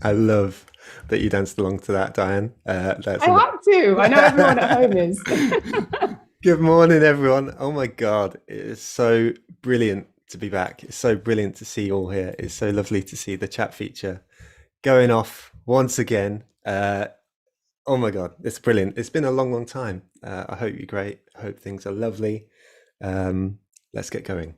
I love that you danced along to that, Diane. I have to. I know everyone at home is. Good morning, everyone. Oh my God, it is so brilliant to be back. It's so brilliant to see you all here. It's so lovely to see the chat feature going off once again. Oh my God, it's brilliant. It's been a long, long time. I hope you're great. I hope things are lovely. Um, let's get going.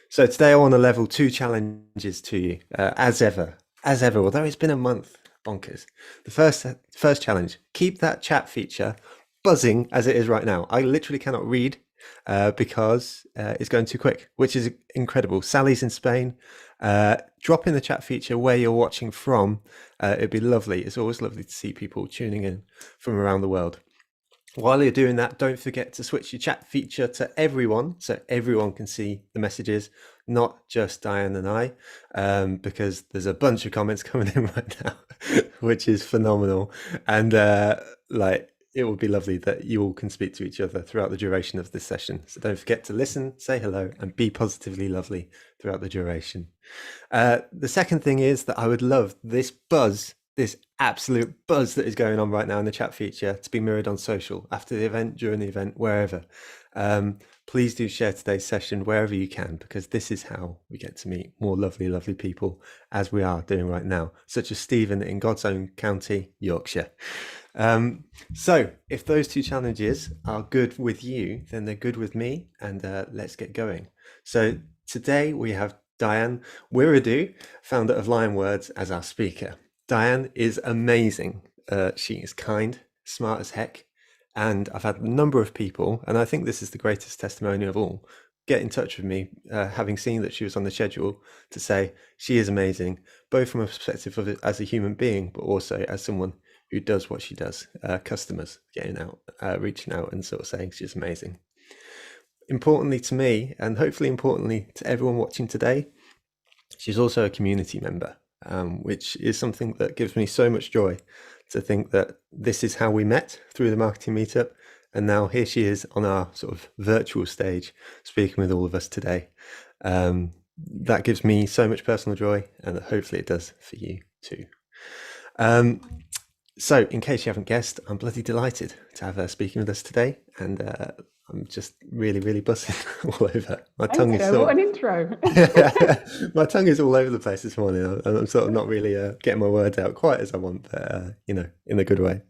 So today I want to level two challenges to you, as ever. Although it's been a month, bonkers. The first challenge: keep that chat feature buzzing as it is right now. I literally cannot read because it's going too quick, which is incredible. Sally's in Spain. Drop in the chat feature where you're watching from. It'd be lovely. It's always lovely to see people tuning in from around the world. While you're doing that, don't forget to switch your chat feature to everyone so everyone can see the messages, not just Diane and I, because there's a bunch of comments coming in right now, which is phenomenal. And it would be lovely that you all can speak to each other throughout the duration of this session. So don't forget to listen, say hello, and be positively lovely throughout the duration. The second thing is that I would love this buzz, this absolute buzz that is going on right now in the chat feature to be mirrored on social, after the event, during the event, wherever. Please do share today's session wherever you can, because this is how we get to meet more lovely, lovely people, as we are doing right now, such as Stephen in God's own county, Yorkshire. So if those two challenges are good with you, then they're good with me, and let's get going. So today we have Diane Wiredu, founder of Lion Words, as our speaker. Diane is amazing. She is kind, smart as heck, and I've had a number of people, and I think this is the greatest testimony of all, get in touch with me, having seen that she was on the schedule, to say she is amazing, both from a perspective of it as a human being, but also as someone who does what she does. Customers getting out, reaching out and sort of saying she's amazing. Importantly to me, and hopefully importantly to everyone watching today, she's also a community member, which is something that gives me so much joy, to think that this is how we met through the marketing meetup, and now here she is on our sort of virtual stage speaking with all of us today. That gives me so much personal joy, and hopefully it does for you too. So in case you haven't guessed, I'm bloody delighted to have her speaking with us today, and I'm just really, really buzzing all over. My tongue Thanks, is Joe. sort What of an intro. my tongue is all over the place this morning. I'm sort of not really getting my words out quite as I want, but in a good way.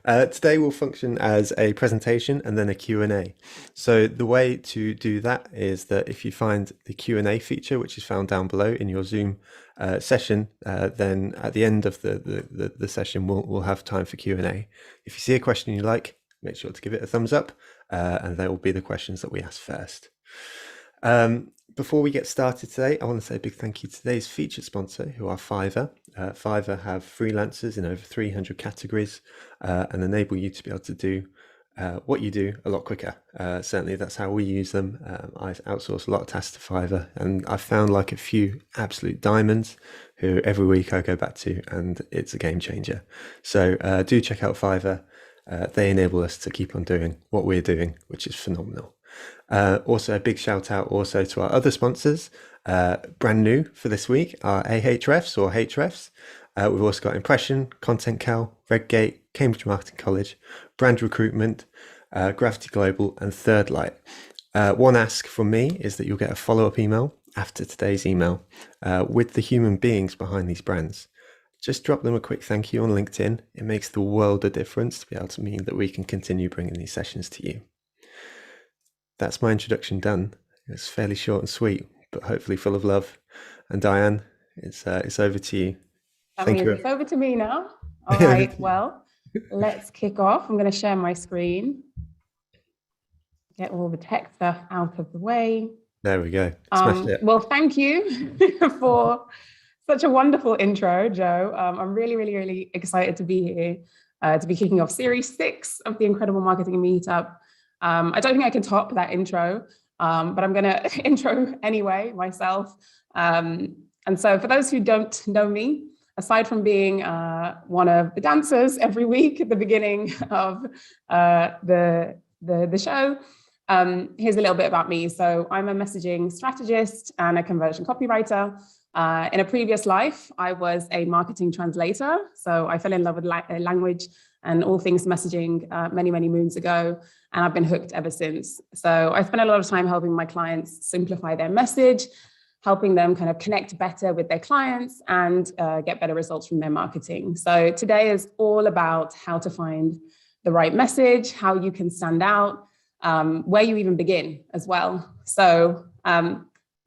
Today will function as a presentation and then a Q&A. So the way to do that is that if you find the Q&A feature, which is found down below in your Zoom session, then at the end of the session, we'll have time for Q&A. If you see a question you like, make sure to give it a thumbs up, and they will be the questions that we ask first. Before we get started today, I want to say a big thank you to today's featured sponsor, who are Fiverr. Fiverr have freelancers in over 300 categories and enable you to be able to do what you do a lot quicker. Certainly that's how we use them. I outsource a lot of tasks to Fiverr, and I've found like a few absolute diamonds who every week I go back to, and it's a game changer. So do check out Fiverr. They enable us to keep on doing what we're doing, which is phenomenal. Also a big shout out also to our other sponsors. Brand new for this week are Ahrefs or Hrefs. We've also got Impression, Content Cal, Redgate, Cambridge Marketing College, Brand Recruitment, Gravity Global, and Third Light. One ask from me is that you'll get a follow-up email after today's email with the human beings behind these brands. Just drop them a quick thank you on LinkedIn. It makes the world a difference to be able to mean that we can continue bringing these sessions to you. That's my introduction done. It's fairly short and sweet, but hopefully full of love. And Diane, it's over to you. That means it's over to me now. All right, well, let's kick off. I'm going to share my screen. Get all the tech stuff out of the way. There we go. Smashed it. Well, thank you for such a wonderful intro, Joe. I'm really, really, really excited to be here, to be kicking off Series 6 of the Incredible Marketing Meetup. I don't think I can top that intro, but I'm going to intro anyway myself. And so for those who don't know me, aside from being one of the dancers every week at the beginning of the show, here's a little bit about me. So I'm a messaging strategist and a conversion copywriter. In a previous life, I was a marketing translator. So I fell in love with language and all things messaging many, many moons ago. And I've been hooked ever since. So I spend a lot of time helping my clients simplify their message, helping them kind of connect better with their clients and get better results from their marketing. So today is all about how to find the right message, how you can stand out, where you even begin as well. So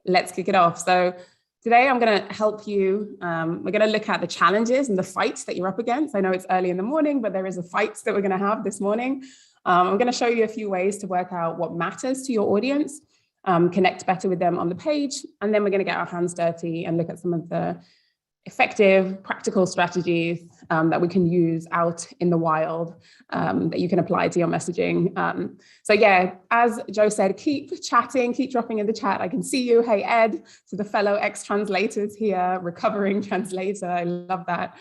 let's kick it off. So today I'm going to help you. We're going to look at the challenges and the fights that you're up against. I know it's early in the morning, but there is a fight that we're going to have this morning. I'm going to show you a few ways to work out what matters to your audience, connect better with them on the page, and then we're going to get our hands dirty and look at some of the effective, practical strategies that we can use out in the wild that you can apply to your messaging. So yeah, as Joe said, keep chatting, keep dropping in the chat. I can see you. Hey, Ed, to the fellow ex-translators here, recovering translator. I love that.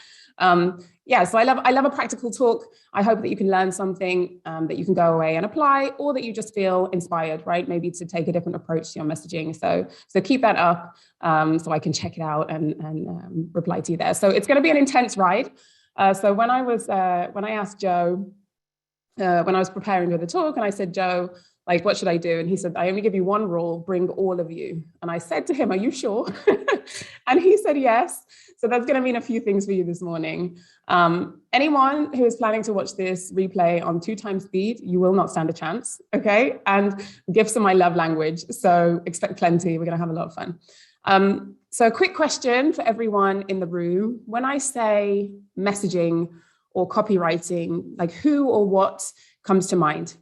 Yeah, so I love a practical talk. I hope that you can learn something that you can go away and apply, or that you just feel inspired, right? Maybe to take a different approach to your messaging. So keep that up so I can check it out and reply to you there. So it's going to be an intense ride. So when I asked Joe, when I was preparing for the talk, and I said, Joe, like, what should I do? And he said, I only give you one rule, bring all of you. And I said to him, are you sure? And he said, yes. So that's going to mean a few things for you this morning. Anyone who is planning to watch this replay on 2x speed, you will not stand a chance, okay? And gifts are my love language, so expect plenty. We're going to have a lot of fun. So a quick question for everyone in the room. When I say messaging or copywriting, like who or what comes to mind?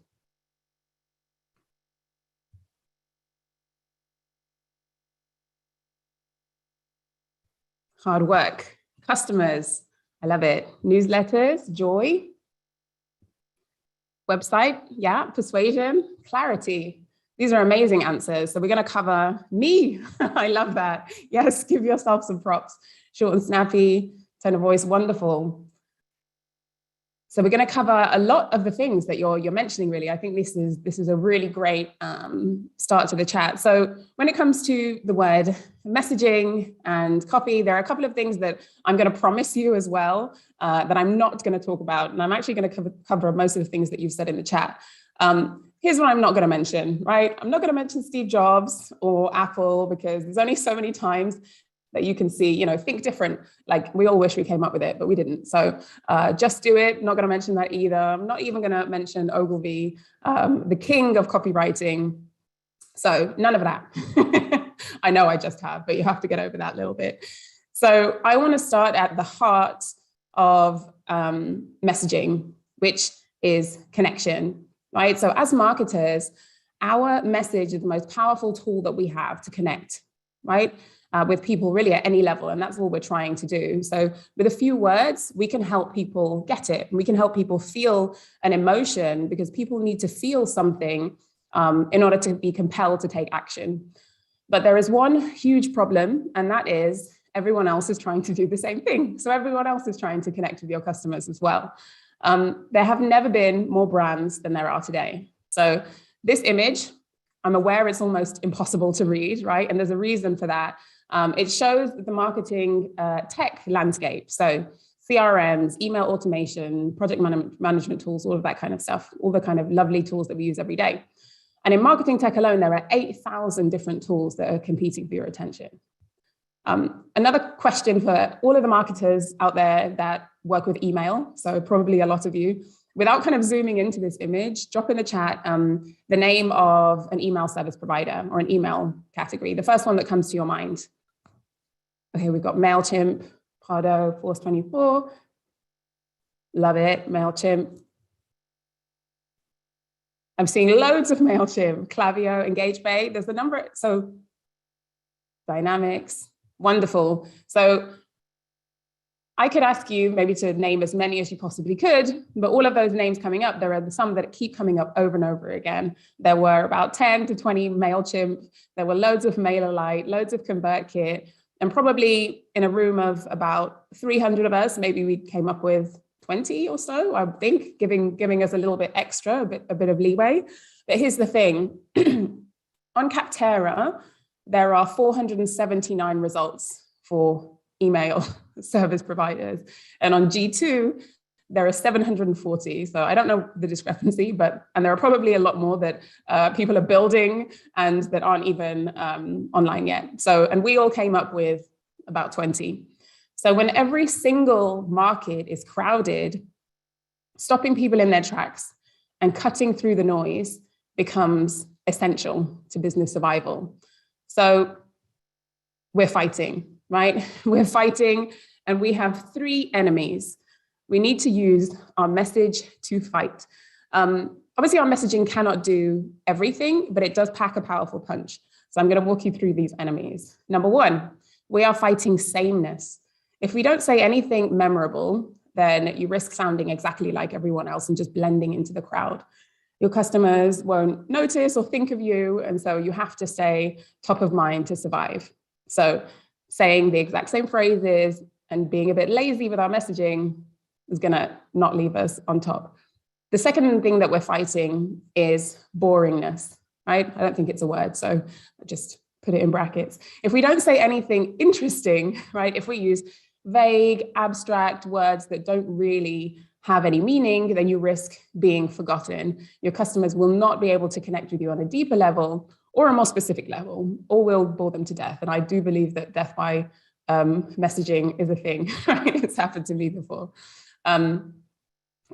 Hard work, customers, I love it. Newsletters, joy, website, yeah, persuasion, clarity. These are amazing answers. So we're going to cover me. I love that. Yes, give yourself some props. Short and snappy, tone of voice, wonderful. So we're going to cover a lot of the things that you're mentioning, really. I think this is a really great start to the chat. So when it comes to the word messaging and copy, there are a couple of things that I'm going to promise you as well that I'm not going to talk about. And I'm actually going to cover most of the things that you've said in the chat. Here's what I'm not going to mention, right? I'm not going to mention Steve Jobs or Apple, because there's only so many times that you can see, think different. Like, we all wish we came up with it, but we didn't. So just do it. Not going to mention that either. I'm not even going to mention Ogilvy, the king of copywriting. So none of that. I know I just have, but you have to get over that little bit. So I want to start at the heart of messaging, which is connection, right? So as marketers, our message is the most powerful tool that we have to connect, right? With people really at any level. And that's all we're trying to do. So with a few words, we can help people get it. We can help people feel an emotion, because people need to feel something in order to be compelled to take action. But there is one huge problem, and that is everyone else is trying to do the same thing. So everyone else is trying to connect with your customers as well. There have never been more brands than there are today. So this image, I'm aware it's almost impossible to read, right? And there's a reason for that. It shows the marketing tech landscape. So CRMs, email automation, project management tools, all of that kind of stuff, all the kind of lovely tools that we use every day. And in marketing tech alone, there are 8,000 different tools that are competing for your attention. Another question for all of the marketers out there that work with email, so probably a lot of you, without kind of zooming into this image, drop in the chat the name of an email service provider or an email category, the first one that comes to your mind. Okay, we've got MailChimp, Pardo, Force24. Love it, MailChimp. I'm seeing loads of MailChimp, Klaviyo, EngageBay. There's a number, so Dynamics, wonderful. So I could ask you maybe to name as many as you possibly could, but all of those names coming up, there are some that keep coming up over and over again. There were about 10 to 20 MailChimp. There were loads of MailerLite, loads of ConvertKit, and probably in a room of about 300 of us, maybe we came up with 20 or so, I think, giving us a little bit extra, a bit of leeway. But here's the thing. On Capterra, there are 479 results for email service providers. And on G2, there are 740. So I don't know the discrepancy, and there are probably a lot more that people are building and that aren't even online yet. So, and we all came up with about 20. So when every single market is crowded, stopping people in their tracks and cutting through the noise becomes essential to business survival. So we're fighting, right? We're fighting, and we have three enemies. We need to use our message to fight. Obviously, our messaging cannot do everything, but it does pack a powerful punch. So I'm going to walk you through these enemies. Number one, we are fighting sameness. If we don't say anything memorable, then you risk sounding exactly like everyone else and just blending into the crowd. Your customers won't notice or think of you, and so you have to stay top of mind to survive. So saying the exact same phrases and being a bit lazy with our messaging is going to not leave us on top. The second thing that we're fighting is boringness, right? I don't think it's a word, so I just put it in brackets. If we don't say anything interesting, right? If we use vague, abstract words that don't really have any meaning, then you risk being forgotten. Your customers will not be able to connect with you on a deeper level or a more specific level, or will bore them to death. And I do believe that death by messaging is a thing, right? It's happened to me before. And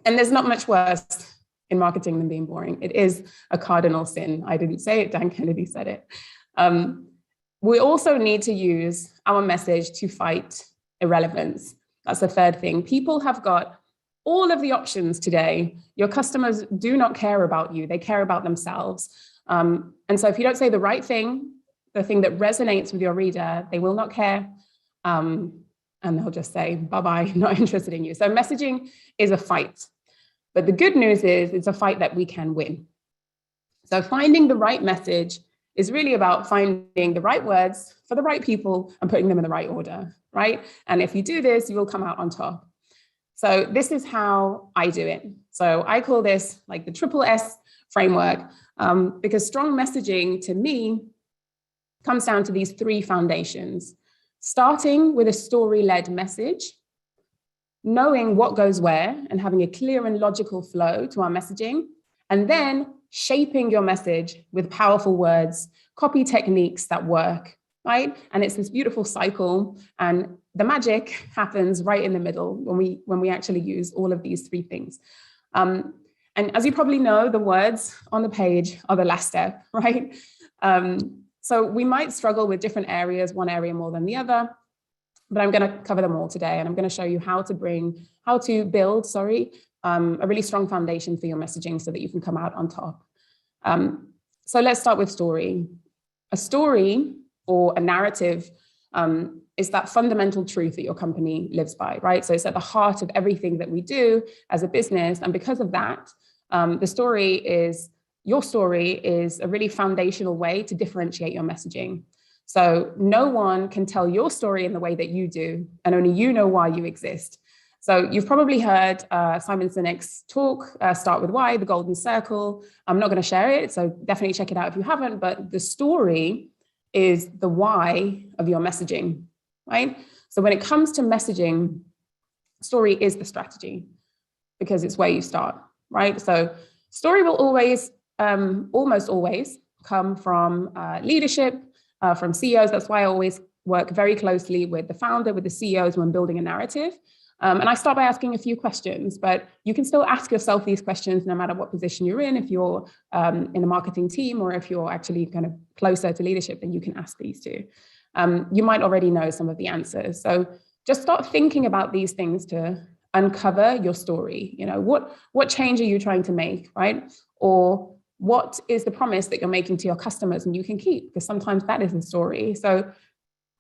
there's not much worse in marketing than being boring. It is a cardinal sin. I didn't say it, Dan Kennedy said it. We also need to use our message to fight irrelevance. That's the third thing. People have got all of the options today. Your customers do not care about you. They care about themselves. And so if you don't say the right thing, the thing that resonates with your reader, they will not care. And they'll just say, bye-bye, not interested in you. So messaging is a fight. But the good news is it's a fight that we can win. So finding the right message is really about finding the right words for the right people and putting them in the right order, right? And if you do this, you will come out on top. So this is how I do it. So I call this like the triple S framework, because strong messaging to me comes down to these three foundations. Starting with a story-led message, knowing what goes where and having a clear and logical flow to our messaging, and then shaping your message with powerful words, copy techniques that work, right? And it's this beautiful cycle, and the magic happens right in the middle when we actually use all of these three things. And as you probably know, the words on the page are the last step, right? So we might struggle with different areas, one area more than the other, but I'm going to cover them all today. And I'm going to show you how to build a really strong foundation for your messaging so that you can come out on top. So let's start with story. A story or a narrative is that fundamental truth that your company lives by, right? So it's at the heart of everything that we do as a business. And because of that, your story is a really foundational way to differentiate your messaging. So no one can tell your story in the way that you do, and only you know why you exist. So you've probably heard Simon Sinek's talk, Start With Why, the Golden Circle. I'm not going to share it, so definitely check it out if you haven't, but the story is the why of your messaging, right? So when it comes to messaging, story is the strategy because it's where you start, right? So story will always, almost always come from leadership, from CEOs. That's why I always work very closely with the founder, with the CEOs when building a narrative. And I start by asking a few questions, but you can still ask yourself these questions no matter what position you're in. If you're in a marketing team or if you're actually kind of closer to leadership, then you can ask these too. You might already know some of the answers. So just start thinking about these things to uncover your story. You know, what change are you trying to make, right? Or what is the promise that you're making to your customers and you can keep? Because sometimes that is the story. So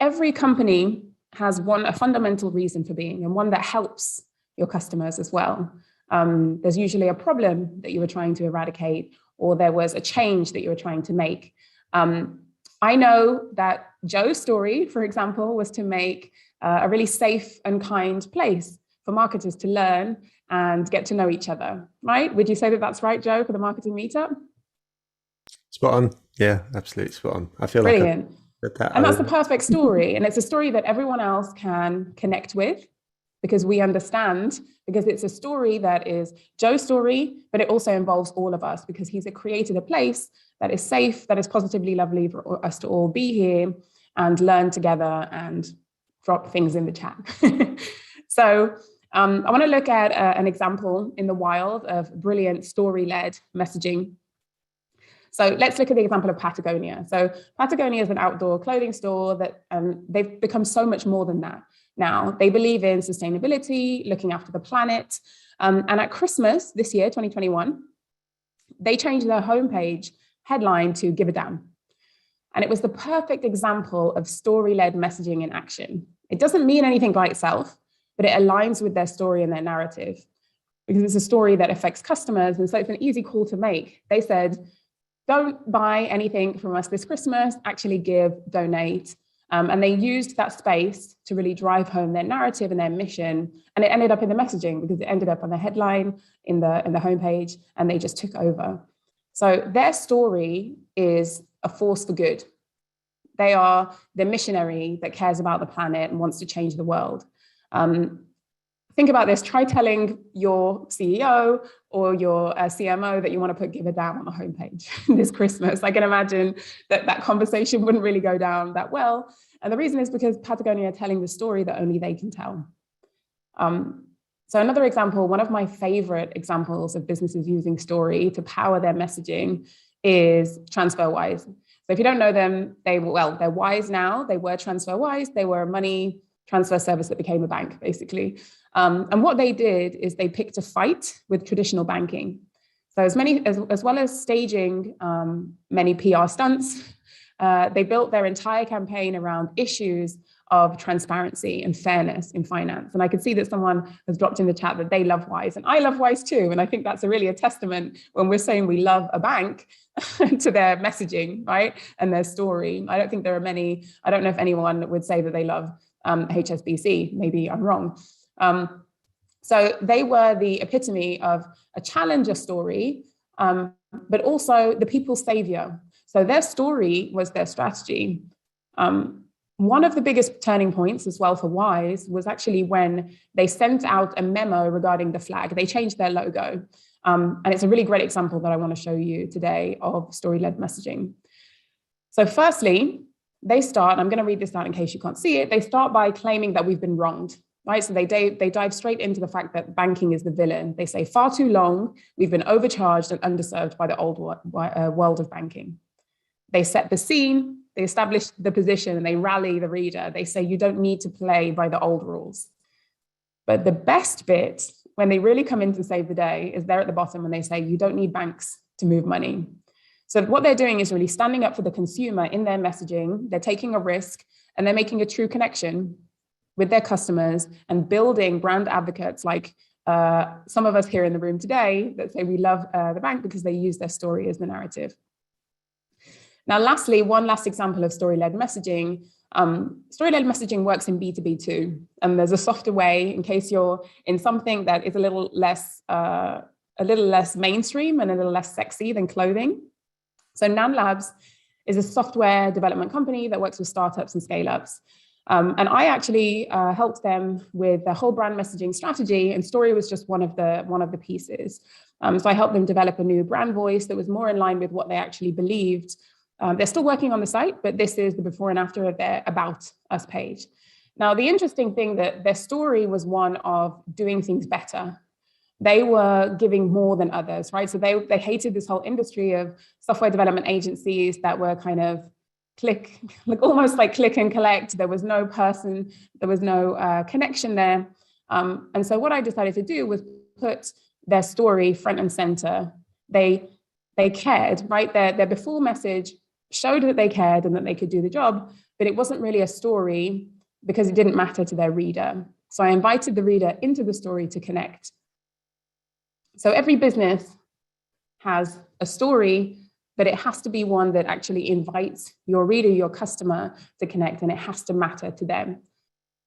every company has a fundamental reason for being, and one that helps your customers as well. There's usually a problem that you were trying to eradicate, or there was a change that you were trying to make. I know that Joe's story, for example, was to make a really safe and kind place for marketers to learn and get to know each other, right? Would you say that that's right, Joe, for the marketing meetup? Spot on. Yeah, absolutely spot on. I feel Brilliant. that And that's the over. perfect story. And it's a story that everyone else can connect with because we understand, because it's a story that is Joe's story, but it also involves all of us because he's created a place that is safe, that is positively lovely for us to all be here and learn together and drop things in the chat. So I want to look at an example in the wild of brilliant story-led messaging. So let's look at the example of Patagonia. So Patagonia is an outdoor clothing store that they've become so much more than that. Now, they believe in sustainability, looking after the planet. And at Christmas this year, 2021, they changed their homepage headline to Give a Damn. And it was the perfect example of story-led messaging in action. It doesn't mean anything by itself, but it aligns with their story and their narrative because it's a story that affects customers. And so it's an easy call to make. They said, don't buy anything from us this Christmas, actually give, donate. And they used that space to really drive home their narrative and their mission. And it ended up in the messaging because it ended up on the headline in the homepage, and they just took over. So their story is a force for good. They are the missionary that cares about the planet and wants to change the world. Think about this. Try telling your CEO or your CMO that you want to put Give a Damn on the homepage this Christmas. I can imagine that conversation wouldn't really go down that well. And the reason is because Patagonia are telling the story that only they can tell. So another example, one of my favorite examples of businesses using story to power their messaging is TransferWise. So if you don't know them, they're Wise now. They were TransferWise. They were a money transfer service that became a bank, basically. And what they did is they picked a fight with traditional banking. So as well as staging many PR stunts, they built their entire campaign around issues of transparency and fairness in finance. And I could see that someone has dropped in the chat that they love Wise, and I love Wise too. And I think that's really a testament when we're saying we love a bank to their messaging, right? And their story. I don't think there are many, I don't know if anyone would say that they love HSBC, maybe I'm wrong. So they were the epitome of a challenger story, but also the people's savior. So their story was their strategy. One of the biggest turning points as well for Wise was actually when they sent out a memo regarding the flag. They changed their logo. And it's a really great example that I want to show you today of story-led messaging. So firstly, they start, I'm going to read this out in case you can't see it. They start by claiming that we've been wronged, right? So they dive straight into the fact that banking is the villain. They say far too long, we've been overcharged and underserved by the old world of banking. They set the scene, they establish the position, and they rally the reader. They say you don't need to play by the old rules. But the best bit, when they really come in to save the day, is there at the bottom when they say you don't need banks to move money. So what they're doing is really standing up for the consumer in their messaging. They're taking a risk and they're making a true connection with their customers and building brand advocates like some of us here in the room today that say we love the bank because they use their story as the narrative. Now, lastly, one last example of story-led messaging. Story-led messaging works in B2B too. And there's a softer way in case you're in something that is a little less mainstream and a little less sexy than clothing. So Nan Labs is a software development company that works with startups and scale-ups. And I actually helped them with their whole brand messaging strategy, and story was just one of the pieces. So I helped them develop a new brand voice that was more in line with what they actually believed. They're still working on the site, but this is the before and after of their About Us page. Now, the interesting thing that their story was one of doing things better. They were giving more than others, right? So they hated this whole industry of software development agencies that were kind of almost like click and collect. There was no person, there was no connection there. And so what I decided to do was put their story front and center. They cared, right? Their before message showed that they cared and that they could do the job, but it wasn't really a story because it didn't matter to their reader. So I invited the reader into the story to connect. So every business has a story, but it has to be one that actually invites your reader, your customer to connect, and it has to matter to them.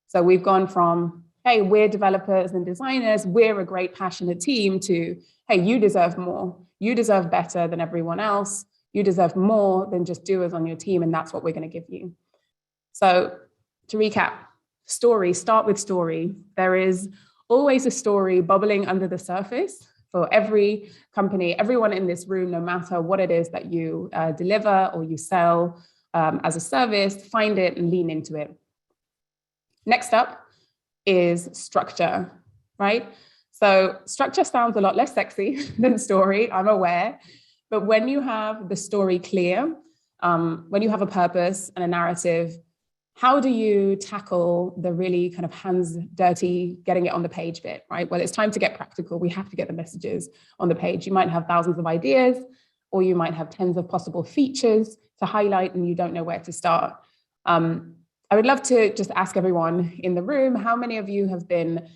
So we've gone from, hey, we're developers and designers, we're a great passionate team, to, hey, you deserve more. You deserve better than everyone else. You deserve more than just doers on your team, and that's what we're going to give you. So to recap, story, start with story. There is always a story bubbling under the surface for every company, everyone in this room, no matter what it is that you deliver or you sell as a service, find it and lean into it. Next up is structure, right? So structure sounds a lot less sexy than story, I'm aware, but when you have the story clear, when you have a purpose and a narrative, how do you tackle the really kind of hands dirty, getting it on the page bit, right? Well, it's time to get practical. We have to get the messages on the page. You might have thousands of ideas, or you might have tens of possible features to highlight and you don't know where to start. I would love to just ask everyone in the room, how many of you have been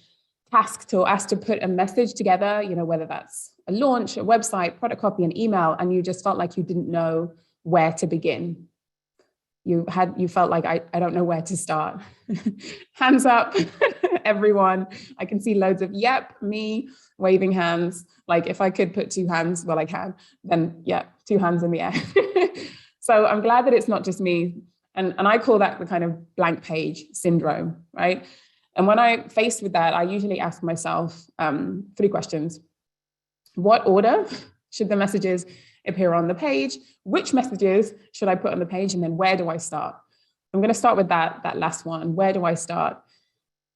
tasked or asked to put a message together, you know, whether that's a launch, a website, product copy, an email, and you just felt like you didn't know where to begin? You felt like, I don't know where to start. Hands up, everyone. I can see loads of, yep, me, waving hands. Like if I could put two hands, well, I can, then yeah, two hands in the air. So I'm glad that it's not just me. And I call that the kind of blank page syndrome, right? And when I'm faced with that, I usually ask myself 3 questions. What order should the messages appear on the page? Which messages should I put on the page? And then where do I start? I'm going to start with that last one. Where do I start?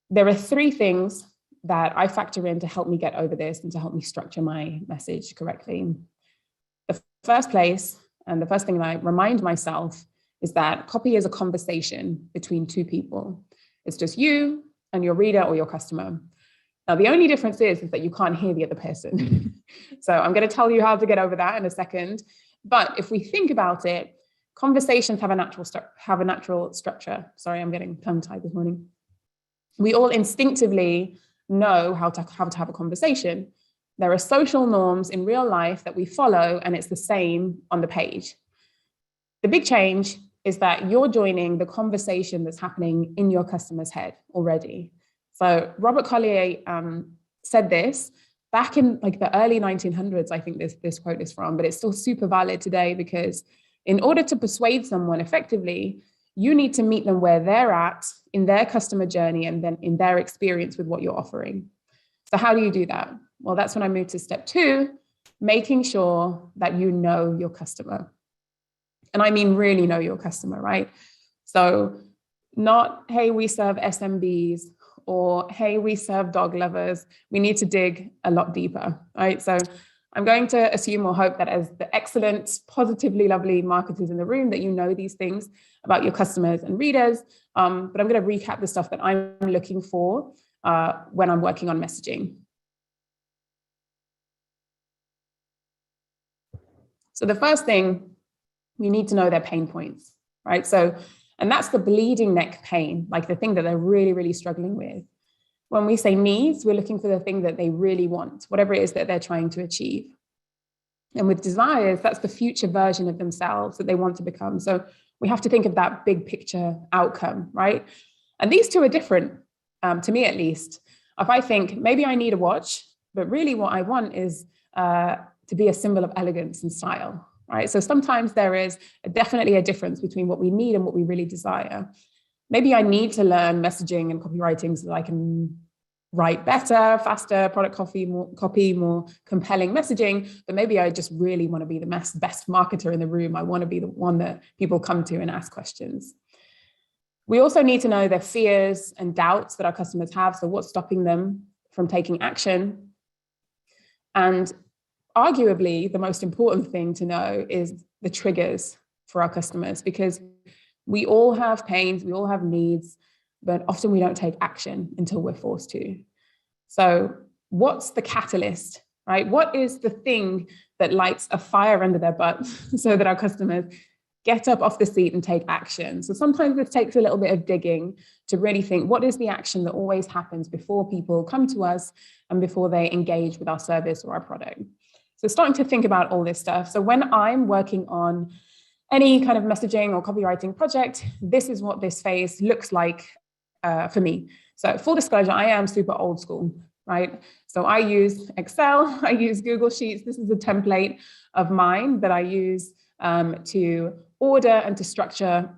There are 3 things that I factor in to help me get over this and to help me structure my message correctly. The first place and the first thing that I remind myself is that copy is a conversation between 2 people. It's just you and your reader or your customer. Now, the only difference is that you can't hear the other person. So I'm going to tell you how to get over that in a second. But if we think about it, conversations have a natural structure. Sorry, I'm getting tongue-tied this morning. We all instinctively know how to have a conversation. There are social norms in real life that we follow, and it's the same on the page. The big change is that you're joining the conversation that's happening in your customer's head already. So Robert Collier said this back in like the early 1900s, I think this quote is from, but it's still super valid today, because in order to persuade someone effectively, you need to meet them where they're at in their customer journey and then in their experience with what you're offering. So how do you do that? Well, that's when I move to step 2, making sure that you know your customer. And I mean really know your customer, right? So not, hey, we serve SMBs, or hey, we serve dog lovers. We need to dig a lot deeper, right? So I'm going to assume or hope that as the excellent, positively lovely marketers in the room, that you know these things about your customers and readers. But I'm going to recap the stuff that I'm looking for when I'm working on messaging. So the first thing, we need to know their pain points, right? So, and that's the bleeding neck pain, like the thing that they're really, really struggling with. When we say needs, we're looking for the thing that they really want, whatever it is that they're trying to achieve. And with desires, that's the future version of themselves that they want to become. So we have to think of that big picture outcome, right? And these two are different, to me at least. If I think maybe I need a watch, but really what I want is to be a symbol of elegance and style, right? So sometimes there is definitely a difference between what we need and what we really desire. Maybe I need to learn messaging and copywriting so that I can write better, faster, product copy, more compelling messaging. But maybe I just really want to be the best marketer in the room. I want to be the one that people come to and ask questions. We also need to know their fears and doubts that our customers have. So what's stopping them from taking action? And arguably, the most important thing to know is the triggers for our customers, because we all have pains, we all have needs, but often we don't take action until we're forced to. So what's the catalyst, right? What is the thing that lights a fire under their butt so that our customers get up off the seat and take action? So sometimes this takes a little bit of digging to really think, what is the action that always happens before people come to us and before they engage with our service or our product? So starting to think about all this stuff. So when I'm working on any kind of messaging or copywriting project, this is what this phase looks like for me. So full disclosure, I am super old school, right? So I use Excel, I use Google Sheets. This is a template of mine that I use to order and to structure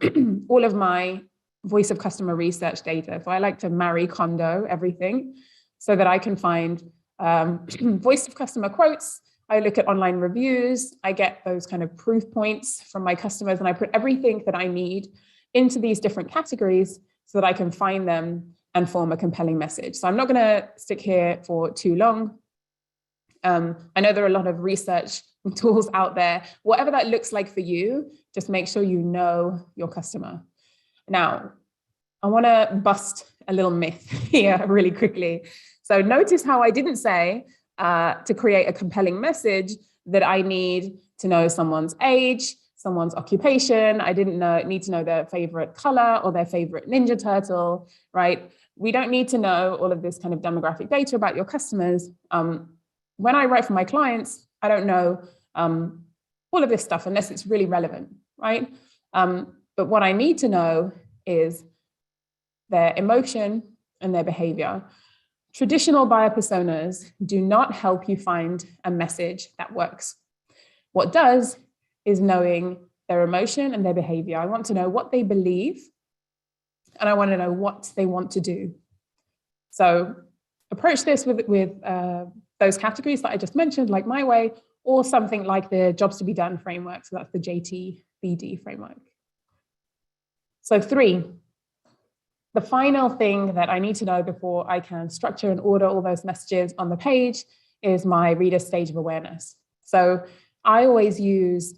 all of my voice of customer research data. So I like to Marie Kondo everything so that I can find voice of customer quotes. I look at online reviews. I get those kind of proof points from my customers, and I put everything that I need into these different categories so that I can find them and form a compelling message. So I'm not going to stick here for too long. I know there are a lot of research tools out there. Whatever that looks like for you, just make sure you know your customer. Now, I want to bust a little myth here really quickly. So notice how I didn't say to create a compelling message that I need to know someone's age, someone's occupation. I didn't need to know their favorite color or their favorite Ninja Turtle, right? We don't need to know all of this kind of demographic data about your customers. When I write for my clients, I don't know all of this stuff unless it's really relevant, right? But what I need to know is their emotion and their behavior. Traditional buyer personas do not help you find a message that works. What does is knowing their emotion and their behavior. I want to know what they believe, and I want to know what they want to do. So approach this with those categories that I just mentioned, like My Way, or something like the Jobs to be Done framework. So that's the JTBD framework. So 3, the final thing that I need to know before I can structure and order all those messages on the page is my reader stage of awareness. So I always use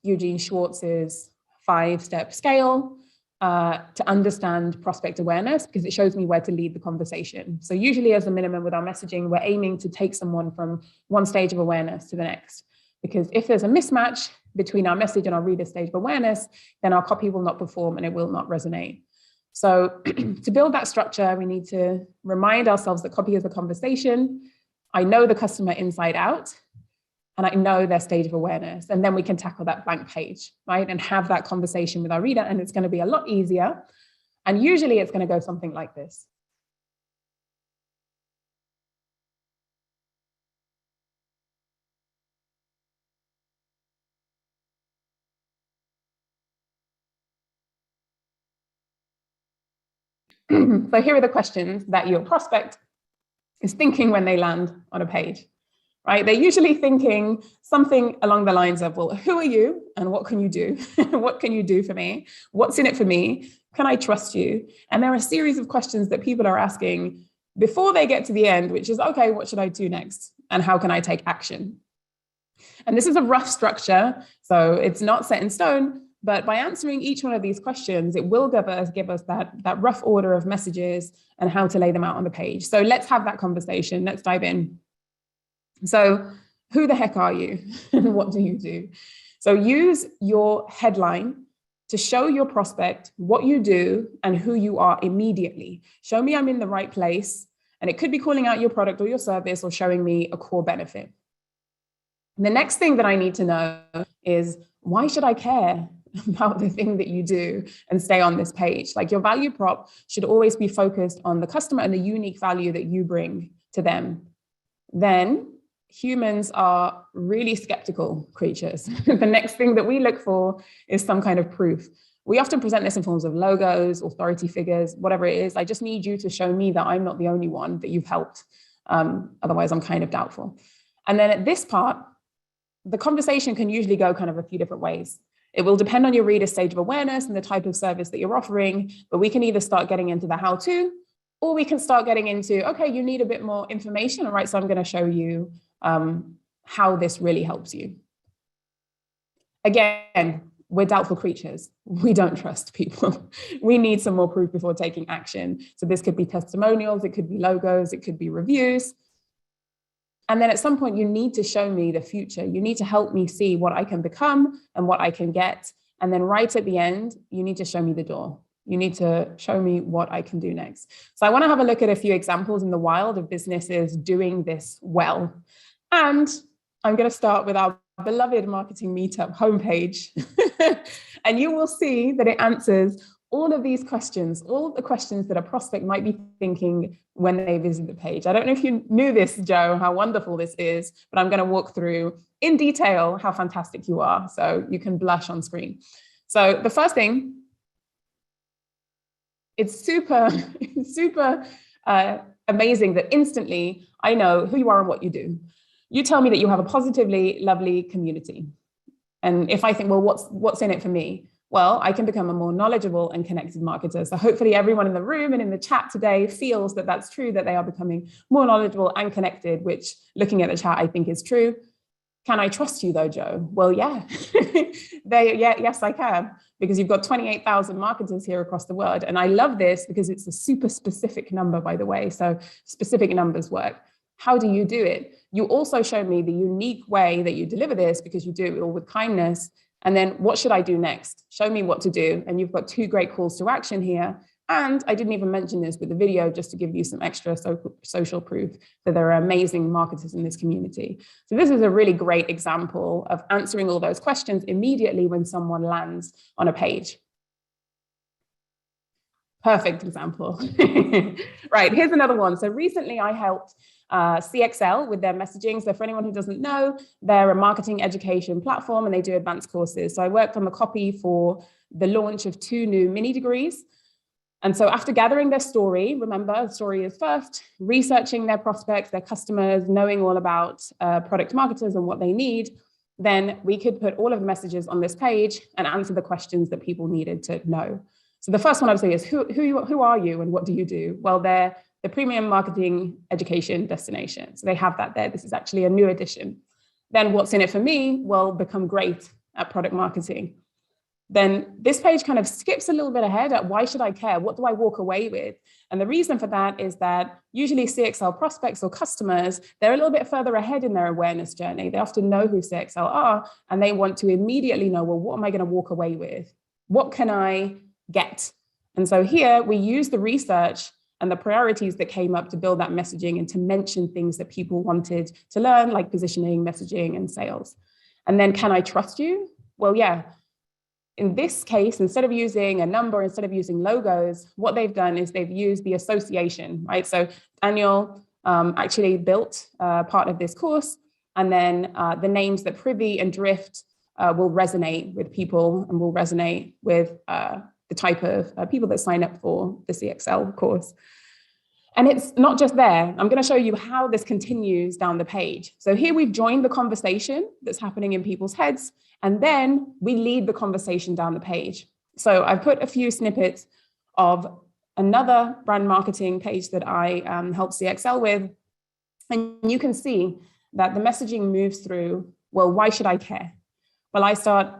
Eugene Schwartz's 5-step scale to understand prospect awareness, because it shows me where to lead the conversation. So usually as a minimum with our messaging, we're aiming to take someone from one stage of awareness to the next. Because if there's a mismatch between our message and our reader stage of awareness, then our copy will not perform and it will not resonate. So to build that structure, we need to remind ourselves that copy is a conversation. I know the customer inside out, and I know their stage of awareness. And then we can tackle that blank page, right? And have that conversation with our reader, and it's going to be a lot easier. And usually it's going to go something like this. So here are the questions that your prospect is thinking when they land on a page, right? They're usually thinking something along the lines of, well, who are you and what can you do? What can you do for me? What's in it for me? Can I trust you? And there are a series of questions that people are asking before they get to the end, which is, okay, what should I do next? And how can I take action? And this is a rough structure, so it's not set in stone, but by answering each one of these questions, it will give us that rough order of messages and how to lay them out on the page. So let's have that conversation. Let's dive in. So who the heck are you? And what do you do? So use your headline to show your prospect what you do and who you are immediately. Show me I'm in the right place. And it could be calling out your product or your service or showing me a core benefit. And the next thing that I need to know is, why should I care about the thing that you do and stay on this page? Like, your value prop should always be focused on the customer and the unique value that you bring to them. Then humans are really skeptical creatures. The next thing that we look for is some kind of proof. We often present this in forms of logos, authority figures, whatever it is. I just need you to show me that I'm not the only one that you've helped. Otherwise, I'm kind of doubtful. And then at this part, the conversation can usually go kind of a few different ways. It will depend on your reader stage of awareness and the type of service that you're offering, but we can either start getting into the how-to, or we can start getting into, okay, you need a bit more information. All right, so I'm going to show you how this really helps you. Again, we're doubtful creatures. We don't trust people. We need some more proof before taking action. So this could be testimonials, it could be logos, it could be reviews. And then at some point, you need to show me the future. You need to help me see what I can become and what I can get. And then right at the end, you need to show me the door. You need to show me what I can do next. So I want to have a look at a few examples in the wild of businesses doing this well. And I'm going to start with our beloved Marketing Meetup homepage. And you will see that it answers all of these questions, all the questions that a prospect might be thinking when they visit the page. I don't know if you knew this, Joe, how wonderful this is, but I'm going to walk through in detail how fantastic you are, so you can blush on screen. So the first thing it's super, super amazing that instantly I know who you are and what you do. You tell me that you have a positively lovely community. And if I think, well, what's in it for me? Well, I can become a more knowledgeable and connected marketer. So hopefully everyone in the room and in the chat today feels that that's true, that they are becoming more knowledgeable and connected, which looking at the chat, I think is true. Can I trust you though, Joe? Well, yeah, yes, I can, because you've got 28,000 marketers here across the world. And I love this because it's a super specific number, by the way. So specific numbers work. How do you do it? You also show me the unique way that you deliver this, because you do it all with kindness. And then what should I do next? Show me what to do. And you've got 2 great calls to action here. And I didn't even mention this with the video, just to give you some extra social proof that there are amazing marketers in this community. So this is a really great example of answering all those questions immediately when someone lands on a page. Perfect example. Right, here's another one. So recently I helped CXL with their messaging. So for anyone who doesn't know, they're a marketing education platform and they do advanced courses. So I worked on the copy for the launch of 2 new mini degrees. And so after gathering their story, remember, the story is first, researching their prospects, their customers, knowing all about product marketers and what they need, then we could put all of the messages on this page and answer the questions that people needed to know. So the first one I would say is, who are you and what do you do? Well, they're the premium marketing education destination. So they have that there. This is actually a new addition. Then what's in it for me? Well, become great at product marketing. Then this page kind of skips a little bit ahead at why should I care? What do I walk away with? And the reason for that is that usually CXL prospects or customers, they're a little bit further ahead in their awareness journey. They often know who CXL are, and they want to immediately know, well, what am I going to walk away with? What can I get? And so here we use the research and the priorities that came up to build that messaging and to mention things that people wanted to learn, like positioning, messaging, and sales. And then, can I trust you? Well, yeah. In this case, instead of using a number, instead of using logos, what they've done is they've used the association, right? So Daniel actually built part of this course, and then the names that Privy and Drift will resonate with people and will resonate with the type of people that sign up for the CXL course. And it's not just there. I'm going to show you how this continues down the page. So here we've joined the conversation that's happening in people's heads, and then we lead the conversation down the page. So I've put a few snippets of another brand marketing page that I help CXL with. And you can see that the messaging moves through, well, why should I care? Well, I start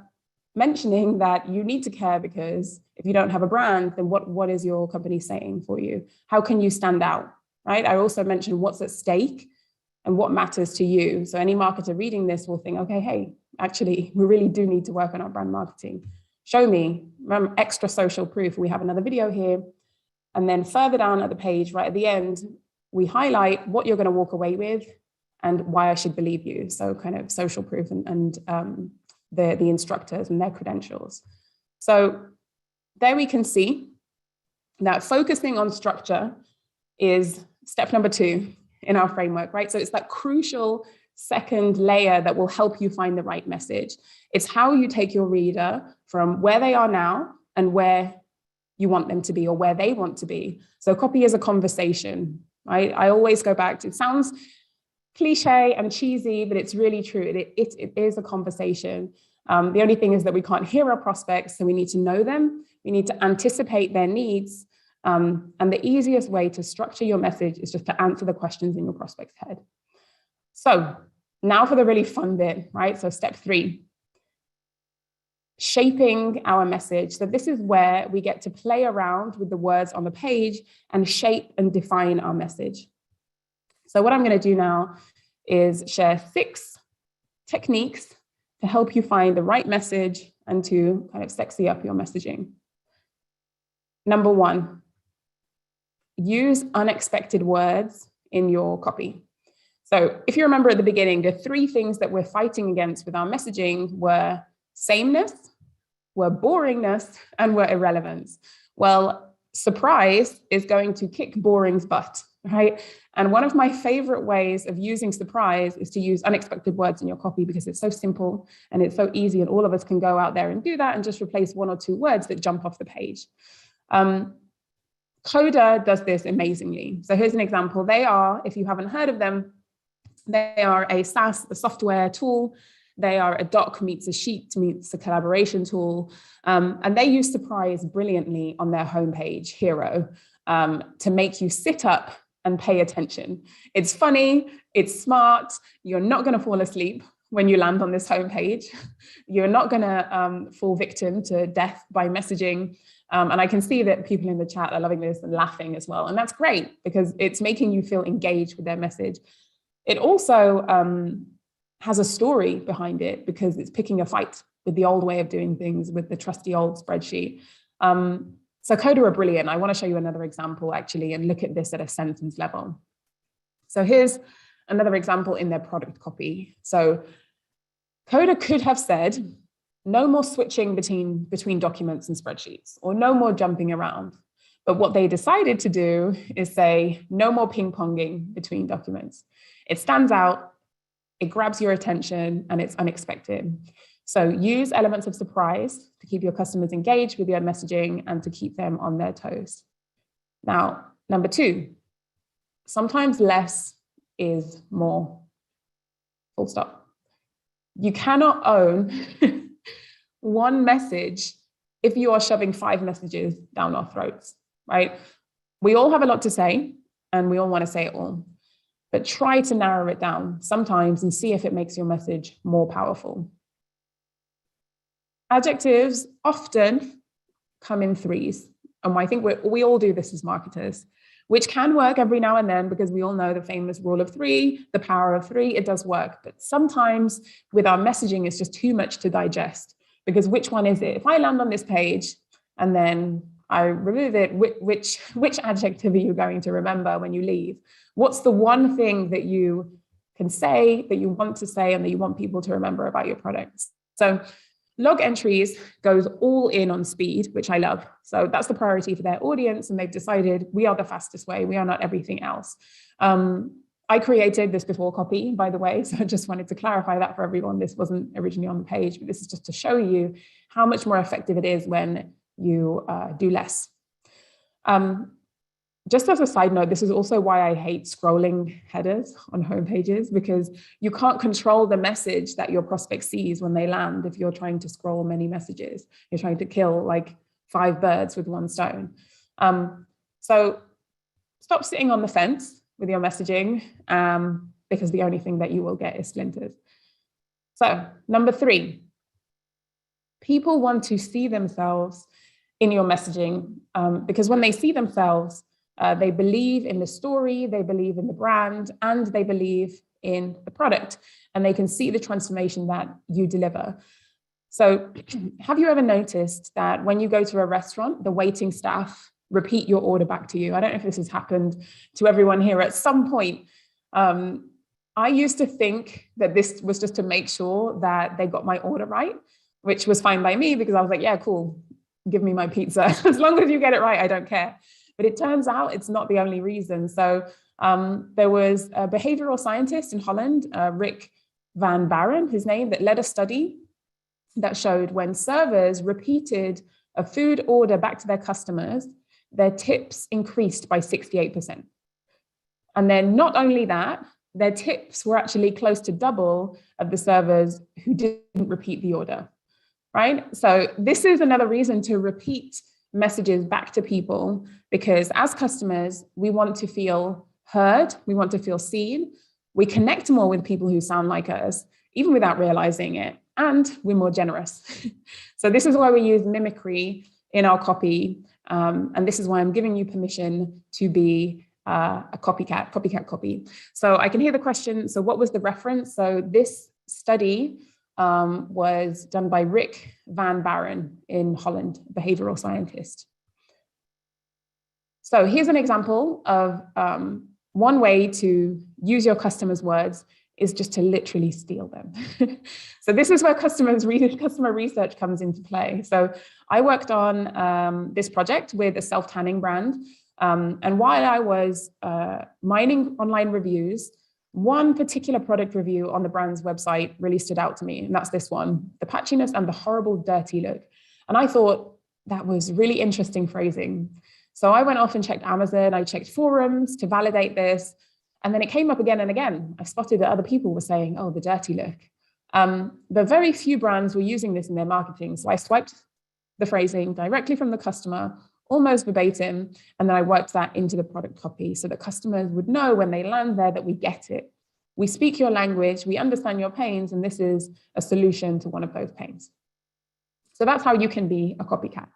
mentioning that you need to care because if you don't have a brand, then what is your company saying for you? How can you stand out, right? I also mentioned what's at stake and what matters to you. So any marketer reading this will think, okay, hey, actually, we really do need to work on our brand marketing. Show me extra social proof. We have another video here. And then further down at the page, right at the end, we highlight what you're going to walk away with and why I should believe you. So kind of social proof and the instructors and their credentials. So there we can see that focusing on structure is step number 2 in our framework, right? So it's that crucial second layer that will help you find the right message. It's how you take your reader from where they are now and where you want them to be or where they want to be. So copy is a conversation, right? I always go back to, it sounds cliche and cheesy, but it's really true. It is a conversation. The only thing is that we can't hear our prospects, so we need to know them. We need to anticipate their needs. And the easiest way to structure your message is just to answer the questions in your prospect's head. So now for the really fun bit, right? So step 3, shaping our message. So this is where we get to play around with the words on the page and shape and define our message. So what I'm going to do now is share 6 techniques to help you find the right message and to kind of sexy up your messaging. Number 1, use unexpected words in your copy. So if you remember at the beginning, the 3 things that we're fighting against with our messaging were sameness, were boringness, and were irrelevance. Well, surprise is going to kick boring's butt, right? And one of my favorite ways of using surprise is to use unexpected words in your copy because it's so simple and it's so easy, and all of us can go out there and do that and just replace 1 or 2 words that jump off the page. Coda does this amazingly. So here's an example. They are, if you haven't heard of them, they are a SaaS, a software tool. They are a doc meets a sheet meets a collaboration tool. And they use surprise brilliantly on their homepage, Hero, to make you sit up and pay attention. It's funny, it's smart, you're not going to fall asleep when you land on this homepage. You're not going to fall victim to death by messaging. And I can see that people in the chat are loving this and laughing as well. And that's great because it's making you feel engaged with their message. It also has a story behind it because it's picking a fight with the old way of doing things, with the trusty old spreadsheet. So Coda are brilliant. I want to show you another example actually and look at this at a sentence level. So here's another example in their product copy. So Coda could have said, no more switching between documents and spreadsheets, or no more jumping around. But what they decided to do is say, no more ping-ponging between documents. It stands out, it grabs your attention, and it's unexpected. So use elements of surprise to keep your customers engaged with your messaging and to keep them on their toes. Now, number 2, sometimes less is more. Full stop. You cannot own one message if you are shoving 5 messages down our throats, right? We all have a lot to say and we all want to say it all, but try to narrow it down sometimes and see if it makes your message more powerful. Adjectives often come in 3s. And I think we all do this as marketers, which can work every now and then because we all know the famous rule of 3, the power of 3, it does work. But sometimes with our messaging, it's just too much to digest because which one is it? If I land on this page and then I remove it, which adjective are you going to remember when you leave? What's the one thing that you can say, that you want to say, and that you want people to remember about your products? So log entries goes all in on speed, which I love. So that's the priority for their audience. And they've decided we are the fastest way. We are not everything else. I created this before copy, by the way. So I just wanted to clarify that for everyone. This wasn't originally on the page, but this is just to show you how much more effective it is when you do less. Just as a side note, this is also why I hate scrolling headers on homepages, because you can't control the message that your prospect sees when they land if you're trying to scroll many messages. You're trying to kill like 5 birds with 1 stone. So stop sitting on the fence with your messaging because the only thing that you will get is splinters. So number 3, people want to see themselves in your messaging because when they see themselves, they believe in the story, they believe in the brand, and they believe in the product, and they can see the transformation that you deliver. So have you ever noticed that when you go to a restaurant, the waiting staff repeat your order back to you? I don't know if this has happened to everyone here at some point. I used to think that this was just to make sure that they got my order right, which was fine by me because I was like, yeah, cool, give me my pizza. As long as you get it right, I don't care. But it turns out it's not the only reason. So there was a behavioral scientist in Holland, Rick van Baren, his name, that led a study that showed when servers repeated a food order back to their customers, their tips increased by 68%. And then not only that, their tips were actually close to double of the servers who didn't repeat the order, right? So this is another reason to repeat messages back to people, because as customers, we want to feel heard, we want to feel seen, we connect more with people who sound like us, even without realizing it, and we're more generous. So this is why we use mimicry in our copy, and this is why I'm giving you permission to be a copycat copy. So I can hear the question, so what was the reference? So this study was done by Rick van Baren in Holland, behavioral scientist. So here's an example of one way to use your customers' words is just to literally steal them. So this is where customer research comes into play. So I worked on this project with a self-tanning brand. And while I was mining online reviews, one particular product review on the brand's website really stood out to me, and that's this one, the patchiness and the horrible dirty look. And I thought that was really interesting phrasing. So I went off and checked Amazon, I checked forums to validate this. And then it came up again and again. I spotted that other people were saying, oh, the dirty look. But very few brands were using this in their marketing. So I swiped the phrasing directly from the customer, almost verbatim, and then I worked that into the product copy so that customers would know when they land there that we get it. We speak your language, we understand your pains, and this is a solution to one of those pains. So that's how you can be a copycat.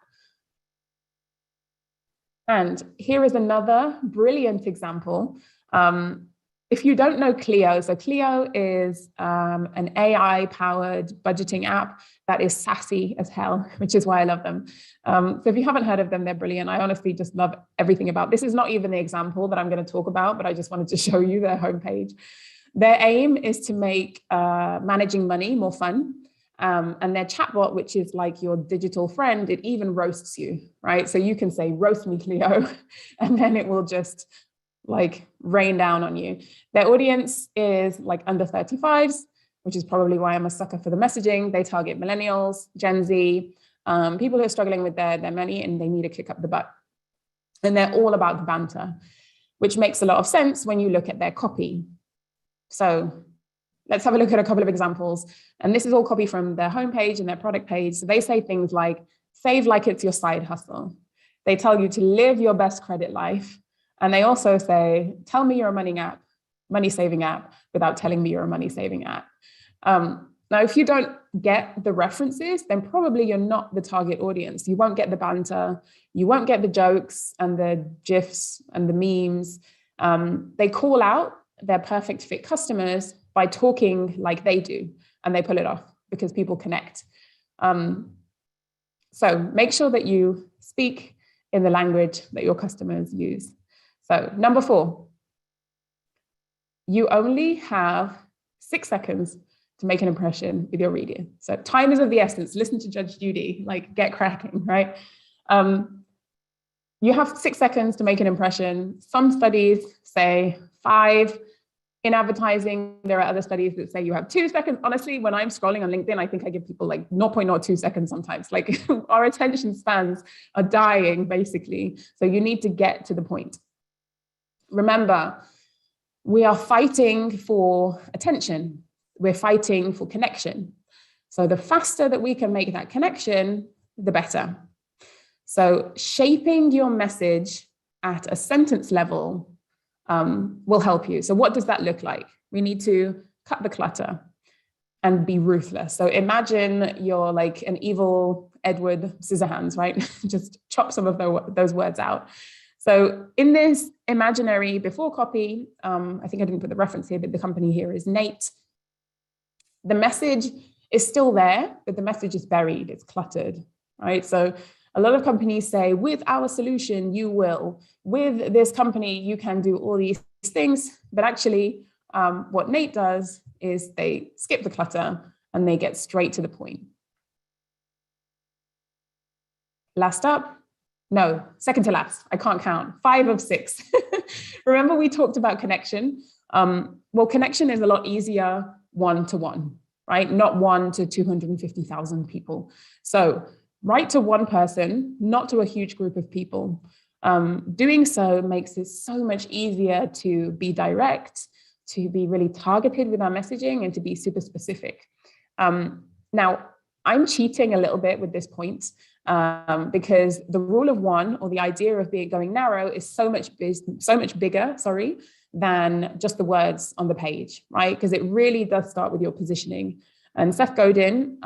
And here is another brilliant example. If you don't know Clio, so Clio is an AI-powered budgeting app that is sassy as hell, which is why I love them. So if you haven't heard of them, they're brilliant. I honestly just love everything about this. Is not even the example that I'm going to talk about, but I just wanted to show you their homepage. Their aim is to make managing money more fun. And their chatbot, which is like your digital friend, it even roasts you, right? So you can say, roast me, Clio, and then it will just like rain down on you. Their audience is like under 35s, which is probably why I'm a sucker for the messaging. They target millennials, Gen Z, people who are struggling with their money and they need a kick up the butt. And they're all about the banter, which makes a lot of sense when you look at their copy. So let's have a look at a couple of examples. And this is all copy from their homepage and their product page. So they say things like, save like it's your side hustle. They tell you to live your best credit life. And they also say, tell me you're a money saving app without telling me you're a money saving app. Now, if you don't get the references, then probably you're not the target audience. You won't get the banter. You won't get the jokes and the GIFs and the memes. They call out their perfect fit customers by talking like they do, and they pull it off because people connect. So make sure that you speak in the language that your customers use. So number 4, you only have 6 seconds to make an impression with your reader. So time is of the essence. Listen to Judge Judy, like get cracking, right? You have 6 seconds to make an impression. Some studies say 5. In advertising, there are other studies that say you have 2 seconds. Honestly, when I'm scrolling on LinkedIn, I think I give people like 0.02 seconds sometimes. Like our attention spans are dying, basically. So you need to get to the point. Remember, we are fighting for attention. We're fighting for connection. So the faster that we can make that connection, the better. So shaping your message at a sentence level will help you. So what does that look like? We need to cut the clutter and be ruthless. So imagine you're like an evil Edward Scissorhands, right? Just chop some of those words out. So in this imaginary before copy, I think I didn't put the reference here, but the company here is Nate. The message is still there, but the message is buried, it's cluttered, right? So a lot of companies say, with our solution, you will. With this company, you can do all these things. But actually, what Nate does is they skip the clutter and they get straight to the point. Last up. No, second to last. I can't count. 5 of 6. Remember, we talked about connection. Well, connection is a lot easier one-to-one, right? Not 1 to 250,000 people. So write to one person, not to a huge group of people. Doing so makes it so much easier to be direct, to be really targeted with our messaging, and to be super specific. Now, I'm cheating a little bit with this point because the rule of 1, or the idea of going narrow, is so much bigger, than just the words on the page, right? Because it really does start with your positioning. And Seth Godin,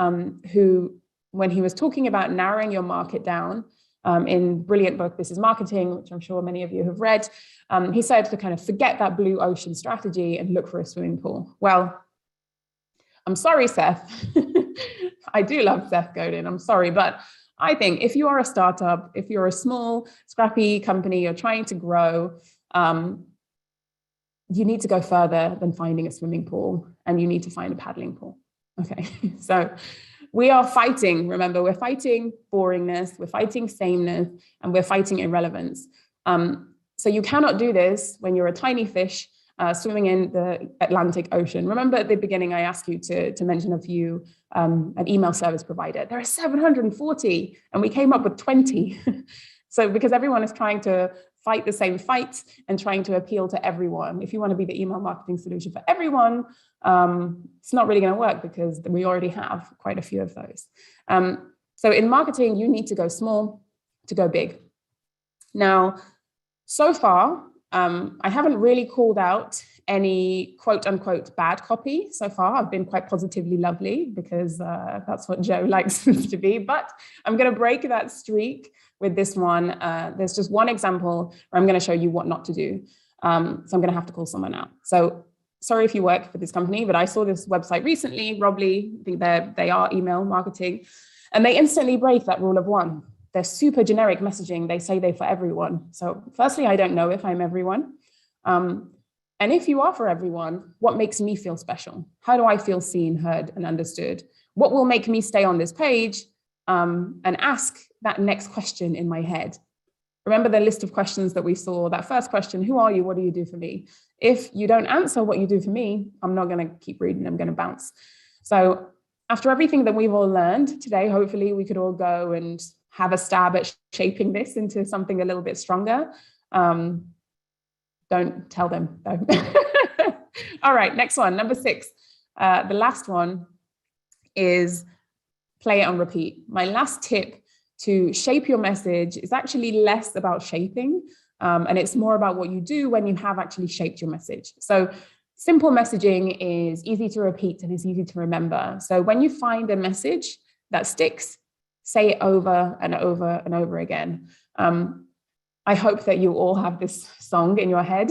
who, when he was talking about narrowing your market down in brilliant book, This is Marketing, which I'm sure many of you have read, he said to kind of forget that blue ocean strategy and look for a swimming pool. Well, I'm sorry, Seth. I do love Seth Godin, I'm sorry, but I think if you are a startup, if you're a small, scrappy company, you're trying to grow, you need to go further than finding a swimming pool, and you need to find a paddling pool. Okay, so we are fighting, remember, we're fighting boringness, we're fighting sameness, and we're fighting irrelevance. So you cannot do this when you're a tiny fish swimming in the Atlantic Ocean. Remember at the beginning, I asked you to mention a few, an email service provider. There are 740, and we came up with 20. So because everyone is trying to fight the same fights and trying to appeal to everyone. If you want to be the email marketing solution for everyone, it's not really going to work because we already have quite a few of those. So in marketing, you need to go small to go big. Now, so far, I haven't really called out any quote unquote bad copy so far. I've been quite positively lovely because that's what Joe likes to be, but I'm going to break that streak with this one. There's just one example where I'm going to show you what not to do. So I'm going to have to call someone out. So sorry if you work for this company, but I saw this website recently, Robly, I think they are email marketing, and they instantly break that rule of one. They're super generic messaging. They say they're for everyone. So firstly, I don't know if I'm everyone. And if you are for everyone, what makes me feel special? How do I feel seen, heard, and understood? What will make me stay on this page and ask that next question in my head? Remember the list of questions that we saw, that first question, who are you? What do you do for me? If you don't answer what you do for me, I'm not going to keep reading, I'm going to bounce. So after everything that we've all learned today, hopefully we could all go and have a stab at shaping this into something a little bit stronger. Don't tell them though. All right, next one, number 6. The last one is play it on repeat. My last tip to shape your message is actually less about shaping, and it's more about what you do when you have actually shaped your message. So simple messaging is easy to repeat and it's easy to remember. So when you find a message that sticks, say it over and over and over again. I hope that you all have this song in your head.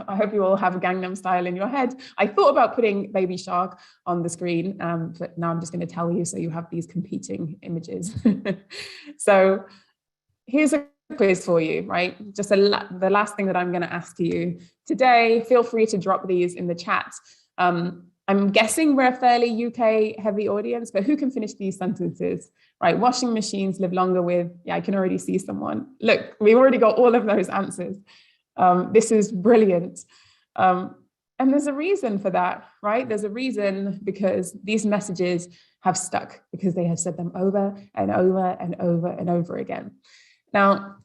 I hope you all have Gangnam Style in your head. I thought about putting Baby Shark on the screen, but now I'm just going to tell you so you have these competing images. So here's a quiz for you, right? Just the last thing that I'm going to ask you today. Feel free to drop these in the chat. I'm guessing we're a fairly UK heavy audience, but who can finish these sentences? Right, washing machines live longer with, yeah, I can already see someone. Look, we've already got all of those answers. This is brilliant. And there's a reason for that, right? There's a reason because these messages have stuck because they have said them over and over and over and over again. Now,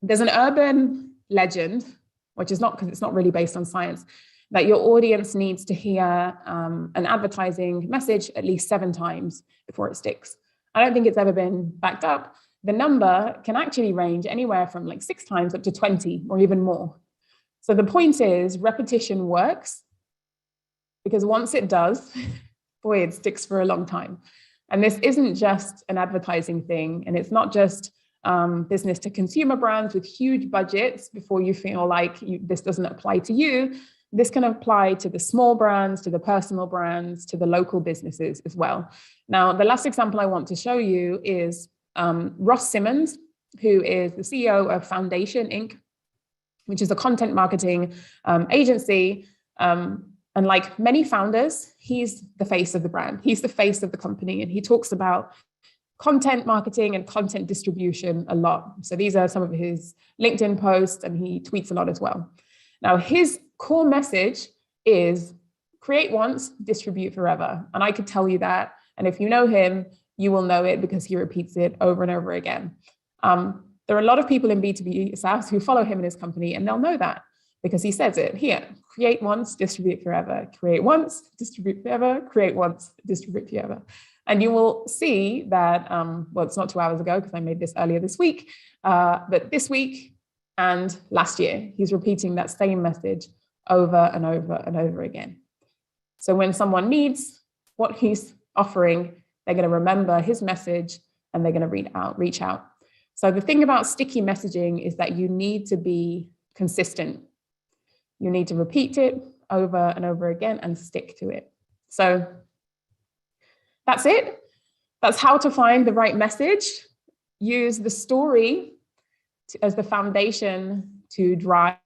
there's an urban legend, which is not because it's not really based on science, that your audience needs to hear an advertising message at least 7 times before it sticks. I don't think it's ever been backed up. The number can actually range anywhere from like 6 times up to 20 or even more. So the point is repetition works because once it does, boy, it sticks for a long time. And this isn't just an advertising thing. And it's not just business to consumer brands with huge budgets before you feel like this doesn't apply to you. This can apply to the small brands, to the personal brands, to the local businesses as well. Now, the last example I want to show you is Ross Simmons, who is the CEO of Foundation Inc., which is a content marketing agency. And like many founders, he's the face of the brand. He's the face of the company. And he talks about content marketing and content distribution a lot. So these are some of his LinkedIn posts, and he tweets a lot as well. Now, his core message is create once, distribute forever. And I could tell you that. And if you know him, you will know it because he repeats it over and over again. There are a lot of people in B2B SaaS who follow him in his company, and they'll know that because he says it here: create once, distribute forever, create once, distribute forever, create once, distribute forever. And you will see that, well, it's not 2 hours ago because I made this earlier this week, but this week and last year, he's repeating that same message over and over and over again. So when someone needs what he's offering, they're going to remember his message and they're going to reach out. So the thing about sticky messaging is that you need to be consistent. You need to repeat it over and over again and stick to it. So that's it. That's how to find the right message. Use the story as the foundation to drive,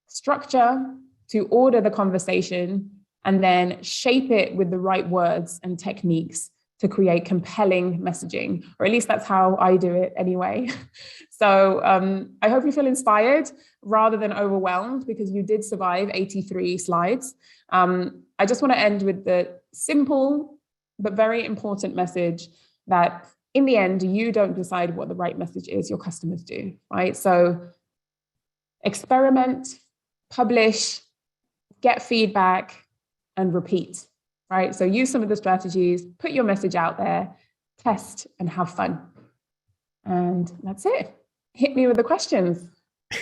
structure to order the conversation, and then shape it with the right words and techniques to create compelling messaging, or at least that's how I do it anyway. So I hope you feel inspired rather than overwhelmed because you did survive 83 slides. I just want to end with the simple but very important message that in the end, you don't decide what the right message is, your customers do, right? So experiment, publish, get feedback, and repeat, right? So use some of the strategies, put your message out there, test, and have fun. And that's it. Hit me with the questions.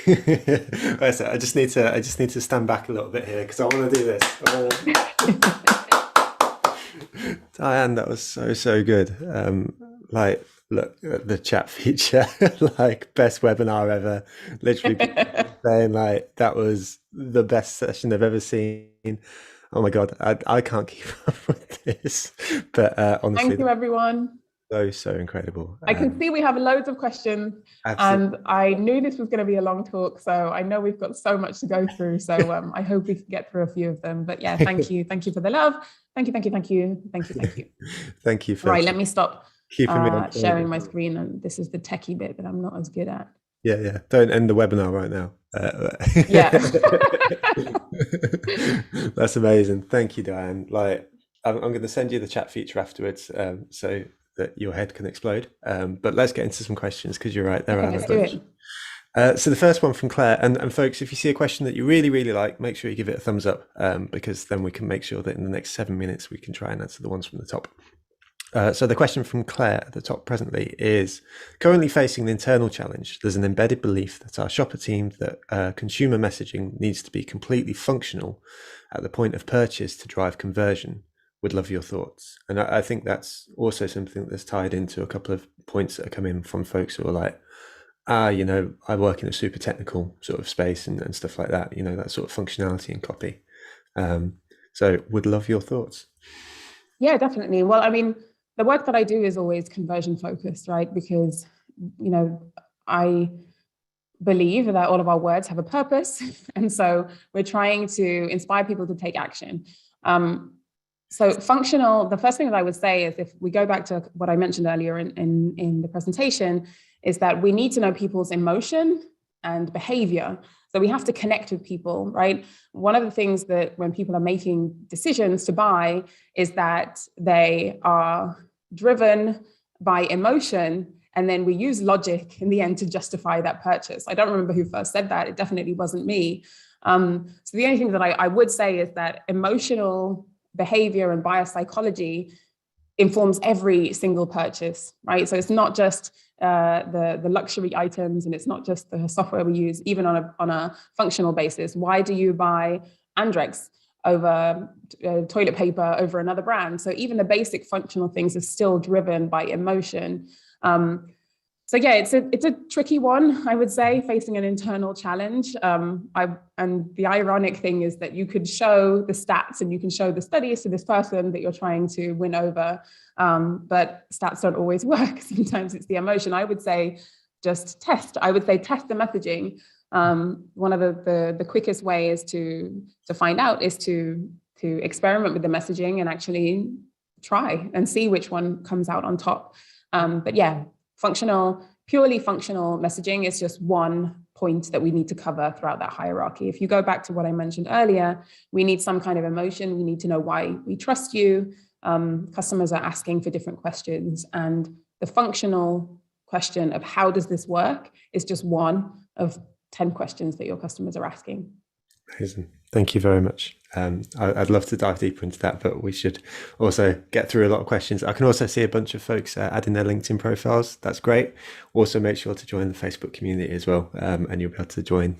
I just need to stand back a little bit here because I want to do this. Diane, that was so good. Like, look at the chat feature, like best webinar ever. Literally saying like that was the best session I've ever seen. Oh my God, I can't keep up with this. But honestly, thank you, everyone. So incredible. I can see we have loads of questions, absolutely. And I knew this was going to be a long talk, so I know we've got so much to go through. So I hope we can get through a few of them. But yeah, thank you for the love. Thank you. Thank you for right. Let me stop keeping me sharing my screen, and this is the techie bit that I'm not as good at. Yeah. Don't end the webinar right now. Yeah. That's amazing. Thank you, Diane. Like, I'm going to send you the chat feature afterwards, so that your head can explode. But let's get into some questions because you're right, there are let's do it. So the first one from Claire, and folks, if you see a question that you really like, make sure you give it a thumbs up, because then we can make sure that in the next 7 minutes we can try and answer the ones from the top. So the question from Claire at the top presently is, currently facing an internal challenge. There's an embedded belief that our shopper team that consumer messaging needs to be completely functional at the point of purchase to drive conversion. Would love your thoughts. And I think that's also something that's tied into a couple of points that are coming from folks who are like, I work in a super technical sort of space and stuff like that, that sort of functionality and copy. So would love your thoughts. Yeah, definitely. Well, I mean, the work that I do is always conversion focused, right? Because, I believe that all of our words have a purpose. And so we're trying to inspire people to take action. So functional, the first thing that I would say is, if we go back to what I mentioned earlier in the presentation, is that we need to know people's emotion and behavior. So we have to connect with people, right? One of the things that when people are making decisions to buy is that they are driven by emotion, and then we use logic in the end to justify that purchase. I don't remember who first said that. It definitely wasn't me. So the only thing that I would say is that emotional behavior and biopsychology informs every single purchase, right? So it's not just the luxury items, and it's not just the software we use, even on a functional basis. Why do you buy Andrex over toilet paper over another brand? So even the basic functional things are still driven by emotion. So yeah, it's a tricky one, I would say, facing an internal challenge. And the ironic thing is that you could show the stats and you can show the studies to this person that you're trying to win over, but stats don't always work. Sometimes it's the emotion. I would say just test. I would say test the messaging. One of the quickest ways to find out is to experiment with the messaging and actually try and see which one comes out on top. But yeah, purely functional messaging is just one point that we need to cover throughout that hierarchy. If you go back to what I mentioned earlier, we need some kind of emotion. We need to know why we trust you. Customers are asking for different questions, and the functional question of how does this work is just one of 10 questions that your customers are asking. Amazing. Thank you very much. I'd love to dive deeper into that, but we should also get through a lot of questions. I can also see a bunch of folks adding their LinkedIn profiles. That's great. Also make sure to join the Facebook community as well, and you'll be able to join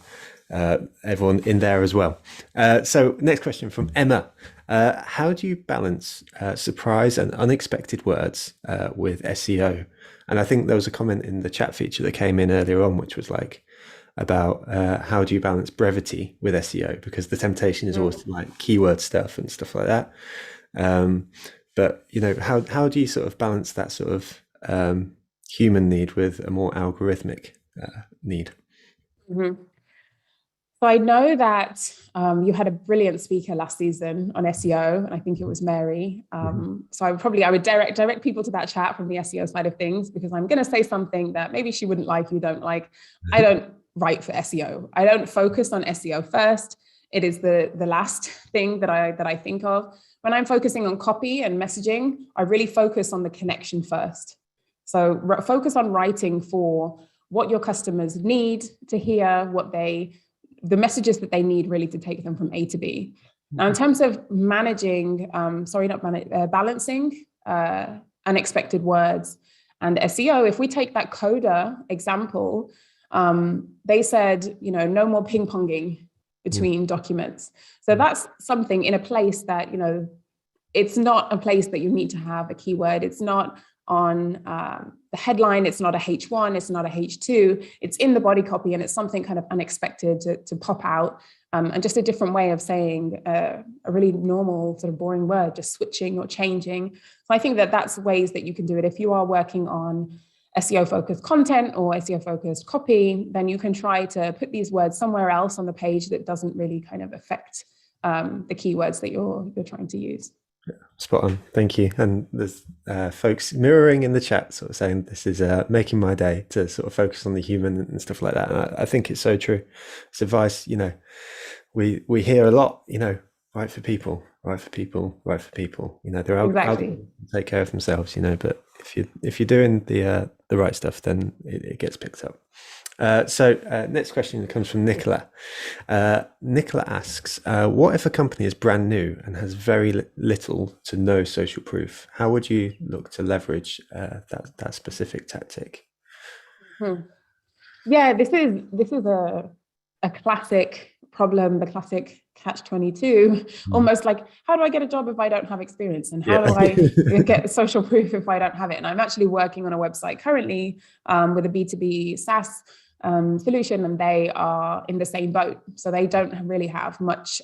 everyone in there as well. So next question from Emma. How do you balance surprise and unexpected words with SEO? And I think there was a comment in the chat feature that came in earlier on, which was like, about how do you balance brevity with SEO, because the temptation is always to like keyword stuff and stuff like that. But how do you sort of balance that sort of human need with a more algorithmic need? Mm-hmm. So I know that you had a brilliant speaker last season on SEO, and I think it was Mary. So I would direct people to that chat from the SEO side of things, because I'm going to say something that maybe she wouldn't like, you don't like. I don't write for SEO. I don't focus on SEO first. It is the last thing that I think of. When I'm focusing on copy and messaging, I really focus on the connection first. So focus on writing for what your customers need to hear, the messages that they need really to take them from A to B. Now, in terms of balancing unexpected words and SEO, if we take that coder example, they said, no more ping-ponging between documents. So that's something in a place that, it's not a place that you need to have a keyword. It's not on the headline, it's not a H1, it's not a H2, it's in the body copy, and it's something kind of unexpected to pop out, and just a different way of saying a really normal sort of boring word, just switching or changing. So I think that that's ways that you can do it. If you are working on SEO-focused content or SEO-focused copy, then you can try to put these words somewhere else on the page that doesn't really kind of affect the keywords that you're trying to use. Spot on. Thank you. And there's folks mirroring in the chat sort of saying this is making my day to sort of focus on the human and stuff like that. And I think it's so true. It's advice, we hear a lot, write for people, write for people, write for people. They're out to take care of themselves, but if you're doing the right stuff, then it gets picked up. So next question comes from Nicola. Nicola asks, what if a company is brand new and has very little to no social proof? How would you look to leverage that specific tactic? Yeah, this is a classic problem, the classic catch-22, almost like, how do I get a job if I don't have experience? And how do I get social proof if I don't have it? And I'm actually working on a website currently with a B2B SaaS solution, and they are in the same boat. So they don't really have much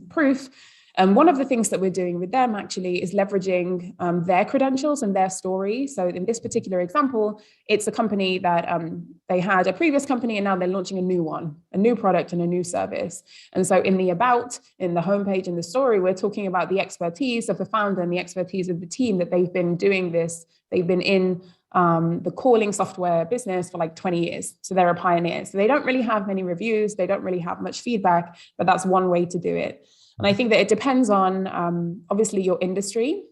proof. And one of the things that we're doing with them actually is leveraging their credentials and their story. So in this particular example, it's a company that they had a previous company, and now they're launching a new one, a new product and a new service. And so in the about, in the homepage, in the story, we're talking about the expertise of the founder and the expertise of the team, that they've been doing this. They've been in the calling software business for like 20 years. So they're a pioneer. So they don't really have many reviews. They don't really have much feedback, but that's one way to do it. And I think that it depends on obviously your industry,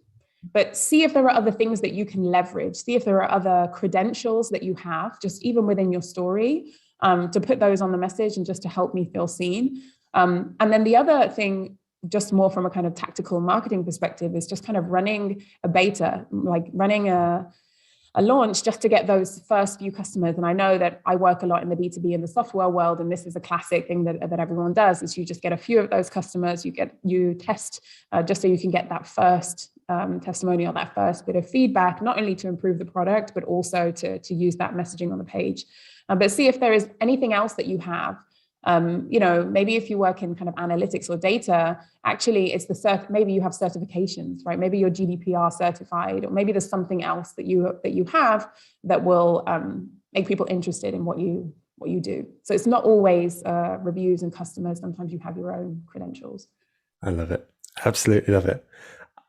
but see if there are other things that you can leverage. See if there are other credentials that you have, just even within your story, to put those on the message and just to help me feel seen. And then the other thing, just more from a kind of tactical marketing perspective, is just kind of running a beta, like running a launch just to get those first few customers. And I know that I work a lot in the B2B and the software world, and this is a classic thing that everyone does, is you just get a few of those customers, you test just so you can get that first testimonial, that first bit of feedback, not only to improve the product, but also to use that messaging on the page. But see if there is anything else that you have. Maybe if you work in kind of analytics or data, actually it's maybe you have certifications, right? Maybe you're GDPR certified, or maybe there's something else that you have that will make people interested in what you do. So it's not always reviews and customers. Sometimes you have your own credentials. I love it. Absolutely love it.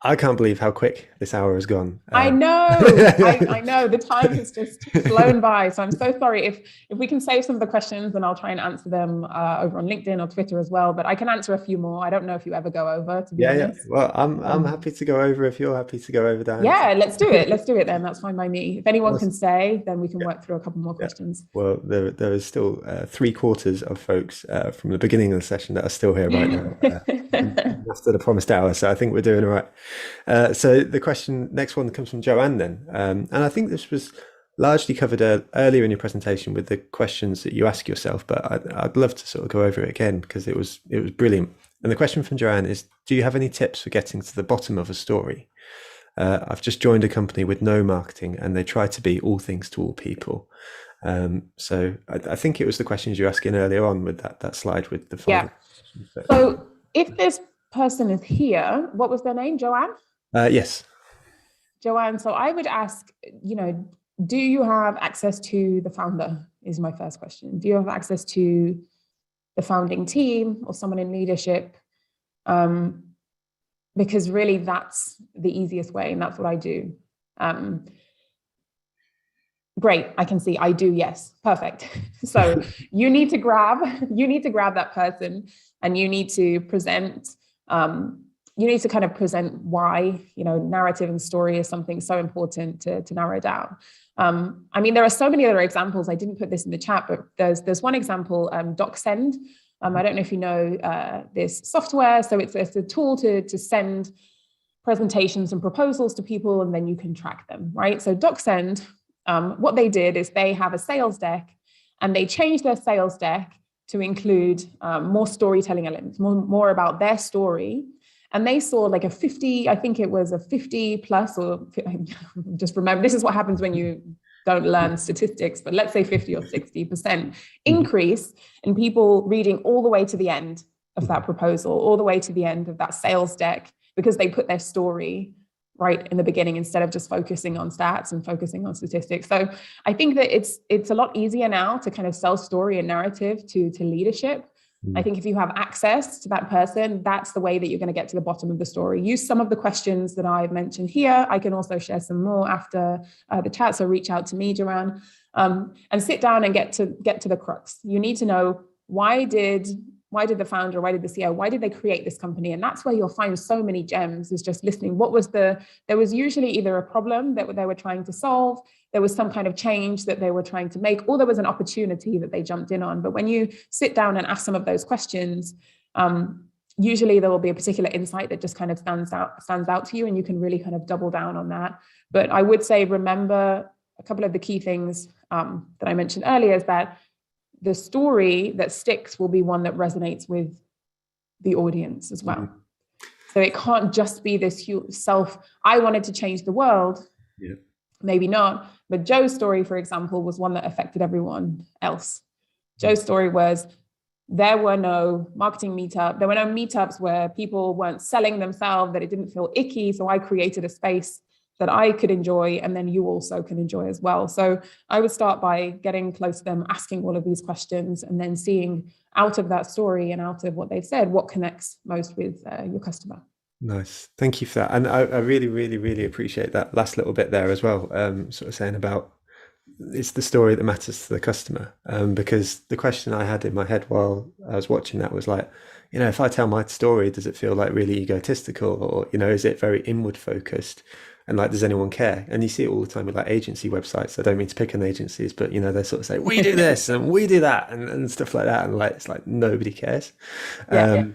I can't believe how quick this hour has gone. I know, I know. The time has just flown by. So I'm so sorry. If we can save some of the questions, then I'll try and answer them over on LinkedIn or Twitter as well. But I can answer a few more. I don't know if you ever go over, to be honest. Yeah. Well, I'm happy to go over if you're happy to go over, Diane. Yeah, let's do it. Let's do it then. That's fine by me. If anyone can stay, then we can work through a couple more questions. Well, there is still 3/4 of folks from the beginning of the session that are still here right now after the promised hour. So I think we're doing all right. So the next one comes from Joanne then. And I think this was largely covered earlier in your presentation with the questions that you ask yourself, but I'd love to sort of go over it again because it was brilliant. And the question from Joanne is, do you have any tips for getting to the bottom of a story? I've just joined a company with no marketing and they try to be all things to all people. So I think it was the questions you're asking earlier on with that slide with the final. Yeah. So if this person is here, what was their name? Joanne? Yes. Joanne. So I would ask, do you have access to the founder is my first question. Do you have access to the founding team or someone in leadership? Because really that's the easiest way, and that's what I do. Great, I can see I do, yes, perfect. So you need to grab that person and you need to present you need to kind of present why, narrative and story is something so important to narrow down. I mean, there are so many other examples. I didn't put this in the chat, but there's one example, DocSend. I don't know if you know this software. So it's a tool to send presentations and proposals to people, and then you can track them, right? So DocSend, what they did is they have a sales deck, and they changed their sales deck to include more storytelling elements, more about their story. And they saw like a 50, I think it was a 50 plus, or just remember, this is what happens when you don't learn statistics, but let's say 50 or 60% increase in people reading all the way to the end of that proposal, all the way to the end of that sales deck, because they put their story right in the beginning instead of just focusing on stats and focusing on statistics. So I think that it's a lot easier now to kind of sell story and narrative to leadership. I think if you have access to that person, that's the way that you're going to get to the bottom of the story. Use some of the questions that I've mentioned here. I can also share some more after the chat, so reach out to me, Joanne, and sit down and get to the crux. You need to know, why did the founder, why did the CEO, why did they create this company? And that's where you'll find so many gems, is just listening. There was usually either a problem that they were trying to solve, there was some kind of change that they were trying to make, or there was an opportunity that they jumped in on. But when you sit down and ask some of those questions, usually there will be a particular insight that just kind of stands out to you, and you can really kind of double down on that. But I would say, remember a couple of the key things that I mentioned earlier, is that the story that sticks will be one that resonates with the audience as well. So it can't just be this I wanted to change the world. Yeah. Maybe not. But Joe's story, for example, was one that affected everyone else. Joe's story was, there were no marketing meetup. There were no meetups where people weren't selling themselves, that it didn't feel icky. So I created a space that I could enjoy, and then you also can enjoy as well. So I would start by getting close to them, asking all of these questions, and then seeing out of that story and out of what they've said, what connects most with your customer. Nice. Thank you for that. And I really, really, really appreciate that last little bit there as well. Sort of saying about, it's the story that matters to the customer. Because the question I had in my head while I was watching that was like, if I tell my story, does it feel like really egotistical, or, is it very inward focused? And like, does anyone care? And you see it all the time with like agency websites. I don't mean to pick on agencies, but they sort of say, we do this and we do that and stuff like that. And like, it's like, nobody cares. Yeah.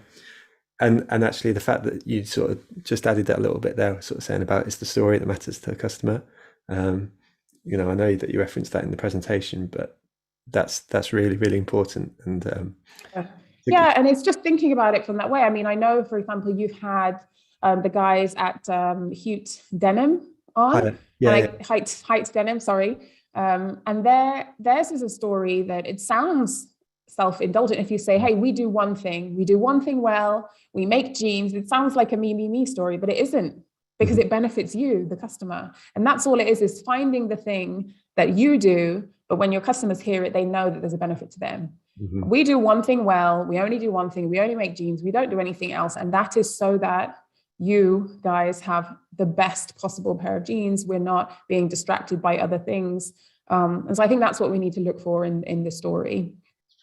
And actually the fact that you sort of just added that a little bit there, sort of saying about, it's the story that matters to the customer. I know that you referenced that in the presentation, but that's really, really important. And and it's just thinking about it from that way. I mean, I know, for example, you've had the guys at Hute Denim on, Heights Denim, sorry. And theirs is a story that it sounds self-indulgent. If you say, hey, we do one thing well, we make jeans, it sounds like a me story, but it isn't, because it benefits you, the customer. And that's all it is finding the thing that you do, but when your customers hear it, they know that there's a benefit to them. We do one thing well, we only do one thing, we only make jeans, we don't do anything else. And that is so that you guys have the best possible pair of jeans. We're not being distracted by other things. And so I think that's what we need to look for in the story,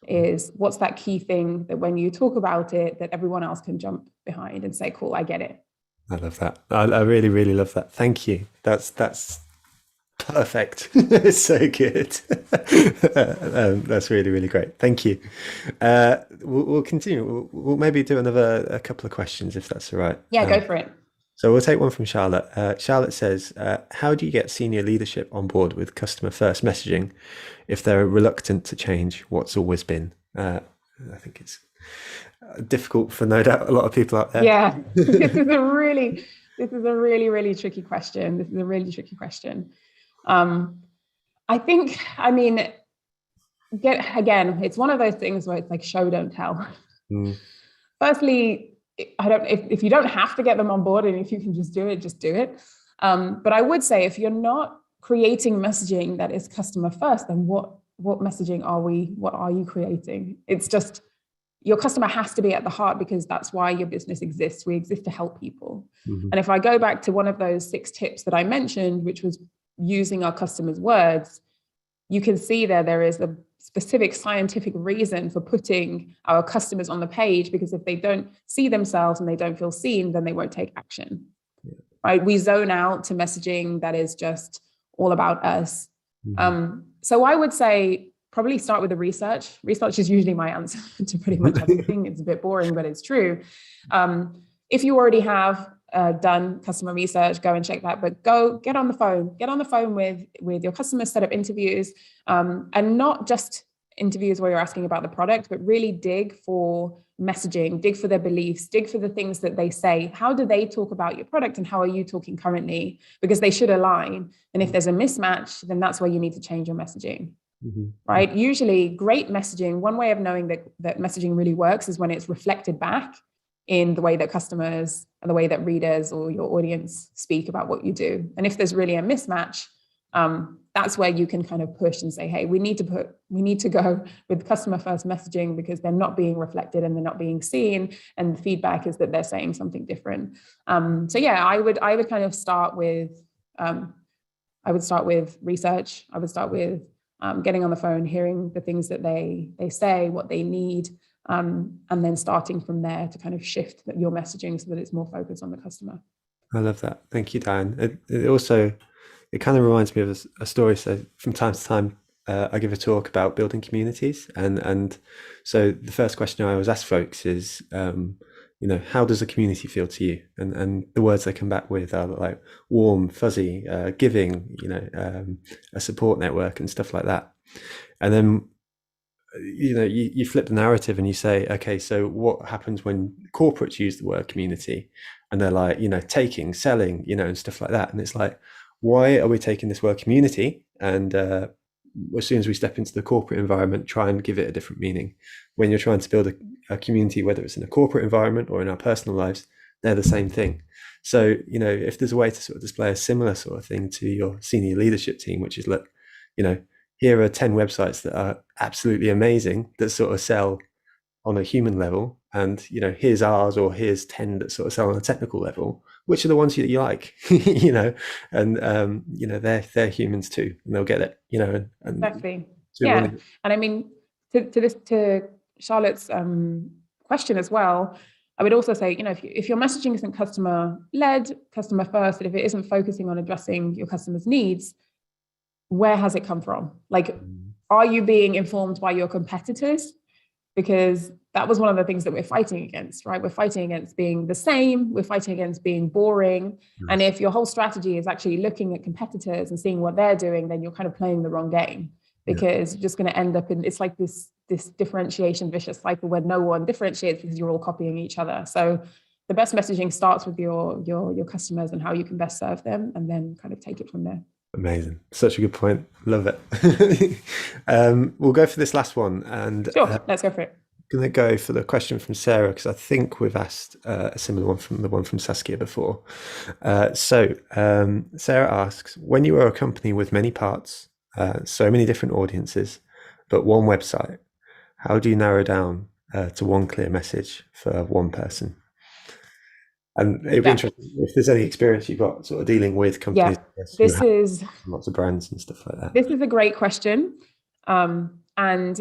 is what's that key thing that when you talk about it, that everyone else can jump behind and say, cool, I get it. I love that. I really, really love that. Thank you. That's perfect. It's so good. That's really, really great. Thank you. We'll continue. We'll maybe do a couple of questions, if that's all right. Yeah, go for it. So we'll take one from Charlotte. Charlotte says, how do you get senior leadership on board with customer first messaging if they're reluctant to change what's always been? I think it's difficult for, no doubt, a lot of people out there. Yeah, this is a really, really tricky question. I think, it's one of those things where it's like show, don't tell. Firstly, if you don't have to get them on board, and if you can just do it. But I would say, if you're not creating messaging that is customer first, then what messaging what are you creating? It's just, your customer has to be at the heart, because that's why your business exists. We exist to help people. And if I go back to one of those 6 tips that I mentioned, which was using our customers' words, you can see there is specific scientific reason for putting our customers on the page, because if they don't see themselves and they don't feel seen, then they won't take action, right? We zone out to messaging that is just all about us. So I would say probably start with the research. Research is usually my answer to pretty much everything. It's a bit boring, but it's true. If you already have done customer research, go and check that, but go get on the phone with your customers, set up interviews, and not just interviews where you're asking about the product, but really dig for messaging, dig for their beliefs, dig for the things that they say. How do they talk about your product and how are you talking currently? Because they should align. And if there's a mismatch, then that's where you need to change your messaging. Right? Usually great messaging, one way of knowing that messaging really works is when it's reflected back in the way that customers and the way that readers or your audience speak about what you do. And if there's really a mismatch, that's where you can kind of push and say, hey, we need to go with customer first messaging because they're not being reflected and they're not being seen. And the feedback is that they're saying something different. So yeah, I would kind of start with, I would start with research. I would start with getting on the phone, hearing the things that they say, what they need, and then starting from there to kind of shift your messaging so that it's more focused on the customer. I love that. Thank you, Diane. It kind of reminds me of a story. So from time to time, I give a talk about building communities, and so the first question I always ask folks is, how does a community feel to you? And the words they come back with are like warm, fuzzy, giving, a support network and stuff like that. And then, you flip the narrative and you say, okay, so what happens when corporates use the word community? And they're like, taking, selling, and stuff like that. And it's like, why are we taking this word community? And as soon as we step into the corporate environment, try and give it a different meaning. When you're trying to build a community, whether it's in a corporate environment or in our personal lives, they're the same thing. So, if there's a way to sort of display a similar sort of thing to your senior leadership team, which is, look, here are 10 websites that are absolutely amazing that sort of sell on a human level. And, here's ours, or here's 10 that sort of sell on a technical level. Which are the ones that you like, and, they're humans too, and they'll get it, and exactly. Yeah. And I mean, to Charlotte's question as well, I would also say, if your messaging isn't customer led, customer first, and if it isn't focusing on addressing your customers' needs, where has it come from? Like, are you being informed by your competitors? Because that was one of the things that we're fighting against, right? We're fighting against being the same. We're fighting against being boring. Yes. And if your whole strategy is actually looking at competitors and seeing what they're doing, then you're kind of playing the wrong game, because you're just going to end up in, it's like this differentiation vicious cycle where no one differentiates because you're all copying each other. So the best messaging starts with your customers and how you can best serve them, and then kind of take it from there. Amazing. Such a good point. Love it. We'll go for this last one. And sure, let's go for it. I'm going to go for the question from Sarah, because I think we've asked a similar one from the one from Saskia before. So Sarah asks, when you are a company with many parts, so many different audiences, but one website, how do you narrow down to one clear message for one person? And it'd be interesting if there's any experience you've got sort of dealing with companies. Yeah, this is lots of brands and stuff like that. This is a great question. And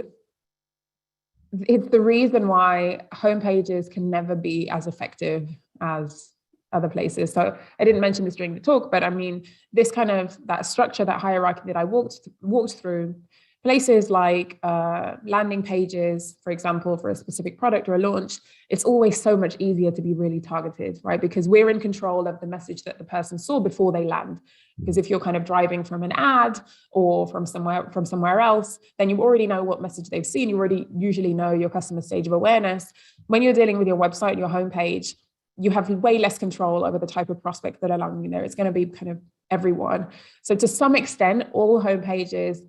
it's the reason why homepages can never be as effective as other places. So I didn't mention this during the talk, but I mean, this kind of that structure, that hierarchy that I walked through, places like landing pages, for example, for a specific product or a launch, it's always so much easier to be really targeted, right? Because we're in control of the message that the person saw before they land. Because if you're kind of driving from an ad or from somewhere else, then you already know what message they've seen. You already usually know your customer stage of awareness. When you're dealing with your website, your homepage, you have way less control over the type of prospect that are landing there. It's going to be kind of everyone. So to some extent, all homepages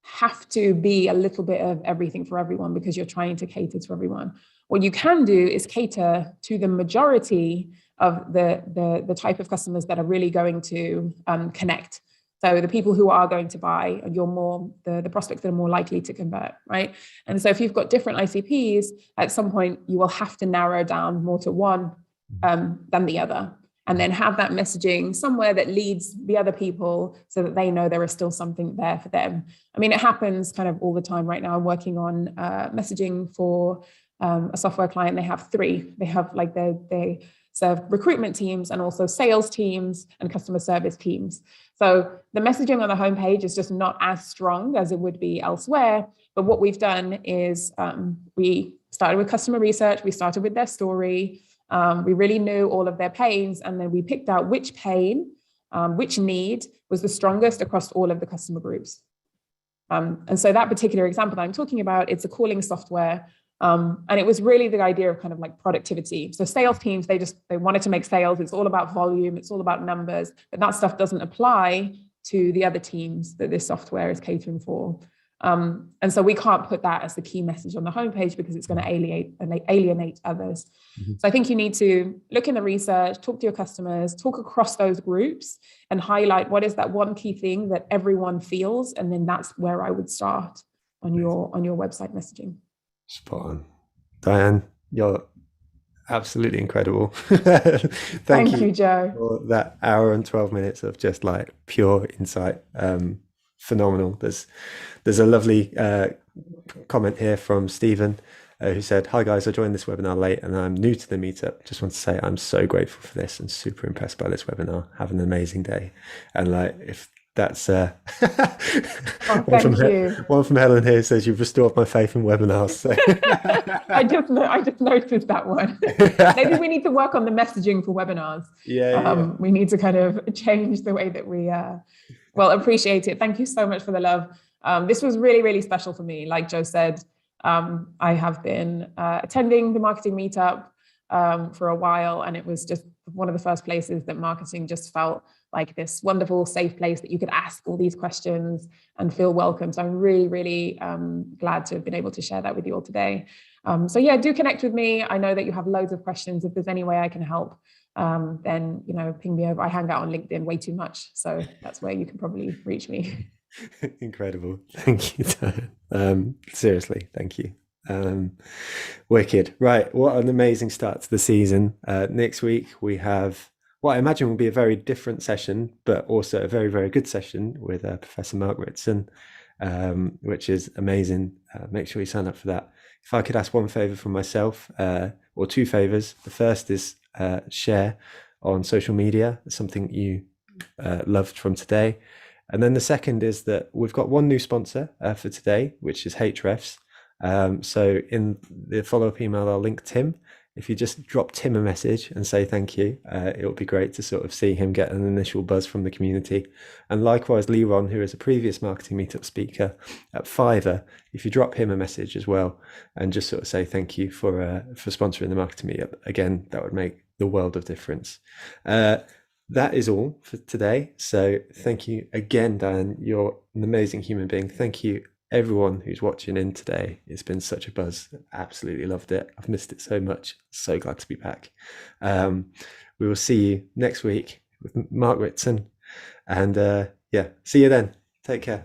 have to be a little bit of everything for everyone, because you're trying to cater to everyone. What you can do is cater to the majority of the type of customers that are really going to connect. So the people who are going to buy, you're more the prospects that are more likely to convert, right? And so if you've got different ICPs, at some point you will have to narrow down more to one than the other. and then have that messaging somewhere that leads the other people so that they know there is still something there for them. I mean, it happens kind of all the time right now. I'm working on messaging for a software client. They have three. They have like they serve recruitment teams and also sales teams and customer service teams. So the messaging on the homepage is just not as strong as it would be elsewhere. But what we've done is we started with customer research. We started with their story. We really knew all of their pains, and then we picked out which pain, which need was the strongest across all of the customer groups. And so that particular example that I'm talking about, it's a calling software. And it was really the idea of kind of like productivity. So sales teams, they wanted to make sales. It's all about volume. It's all about numbers, but that stuff doesn't apply to the other teams that this software is catering for. And so we can't put that as the key message on the homepage because it's going to alienate others. Mm-hmm. So I think you need to look in the research, talk to your customers, talk across those groups and highlight what is that one key thing that everyone feels. And then that's where I would start on your website messaging. Spot on. Diane, you're absolutely incredible. Thank you, Joe. For that hour and 12 minutes of just like pure insight. Phenomenal. There's a lovely comment here from Stephen who said, "Hi guys, I joined this webinar late and I'm new to the meetup. Just want to say I'm so grateful for this and super impressed by this webinar. Have an amazing day." And like, if that's one from Helen here says, "You've restored my faith in webinars." So. I just noticed that one. Maybe we need to work on the messaging for webinars. Yeah. We need to kind of change the way that we appreciate it. Thank you so much for the love. This was really, really special for me. Like Joe said, I have been attending the marketing meetup for a while, and it was just one of the first places that marketing just felt like this wonderful, safe place that you could ask all these questions and feel welcome. So I'm really, really glad to have been able to share that with you all today. So yeah, do connect with me. I know that you have loads of questions. If there's any way I can help, then, ping me over. I hang out on LinkedIn way too much. So that's where you can probably reach me. Incredible. Thank you, Diane. Seriously, thank you. Wicked. Right. What an amazing start to the season. Next week we have what I imagine will be a very different session, but also a very, very good session with Professor Mark Ritson, which is amazing. Make sure you sign up for that. If I could ask one favor from myself, or two favors. The first is share on social media something you loved from today. And then the second is that we've got one new sponsor for today, which is Hrefs. So in the follow-up email, I'll link Tim. If you just drop Tim a message and say thank you, it would be great to sort of see him get an initial buzz from the community. And likewise, Leron, who is a previous marketing meetup speaker at Fiverr, if you drop him a message as well and just sort of say thank you for sponsoring the marketing meetup, again, that would make the world of difference. That is all for today. So thank you again, Diane. You're an amazing human being. Thank you, everyone who's watching in today. It's been such a buzz. Absolutely loved it. I've missed it so much. So glad to be back. We will see you next week with Mark Ritson. And see you then. Take care.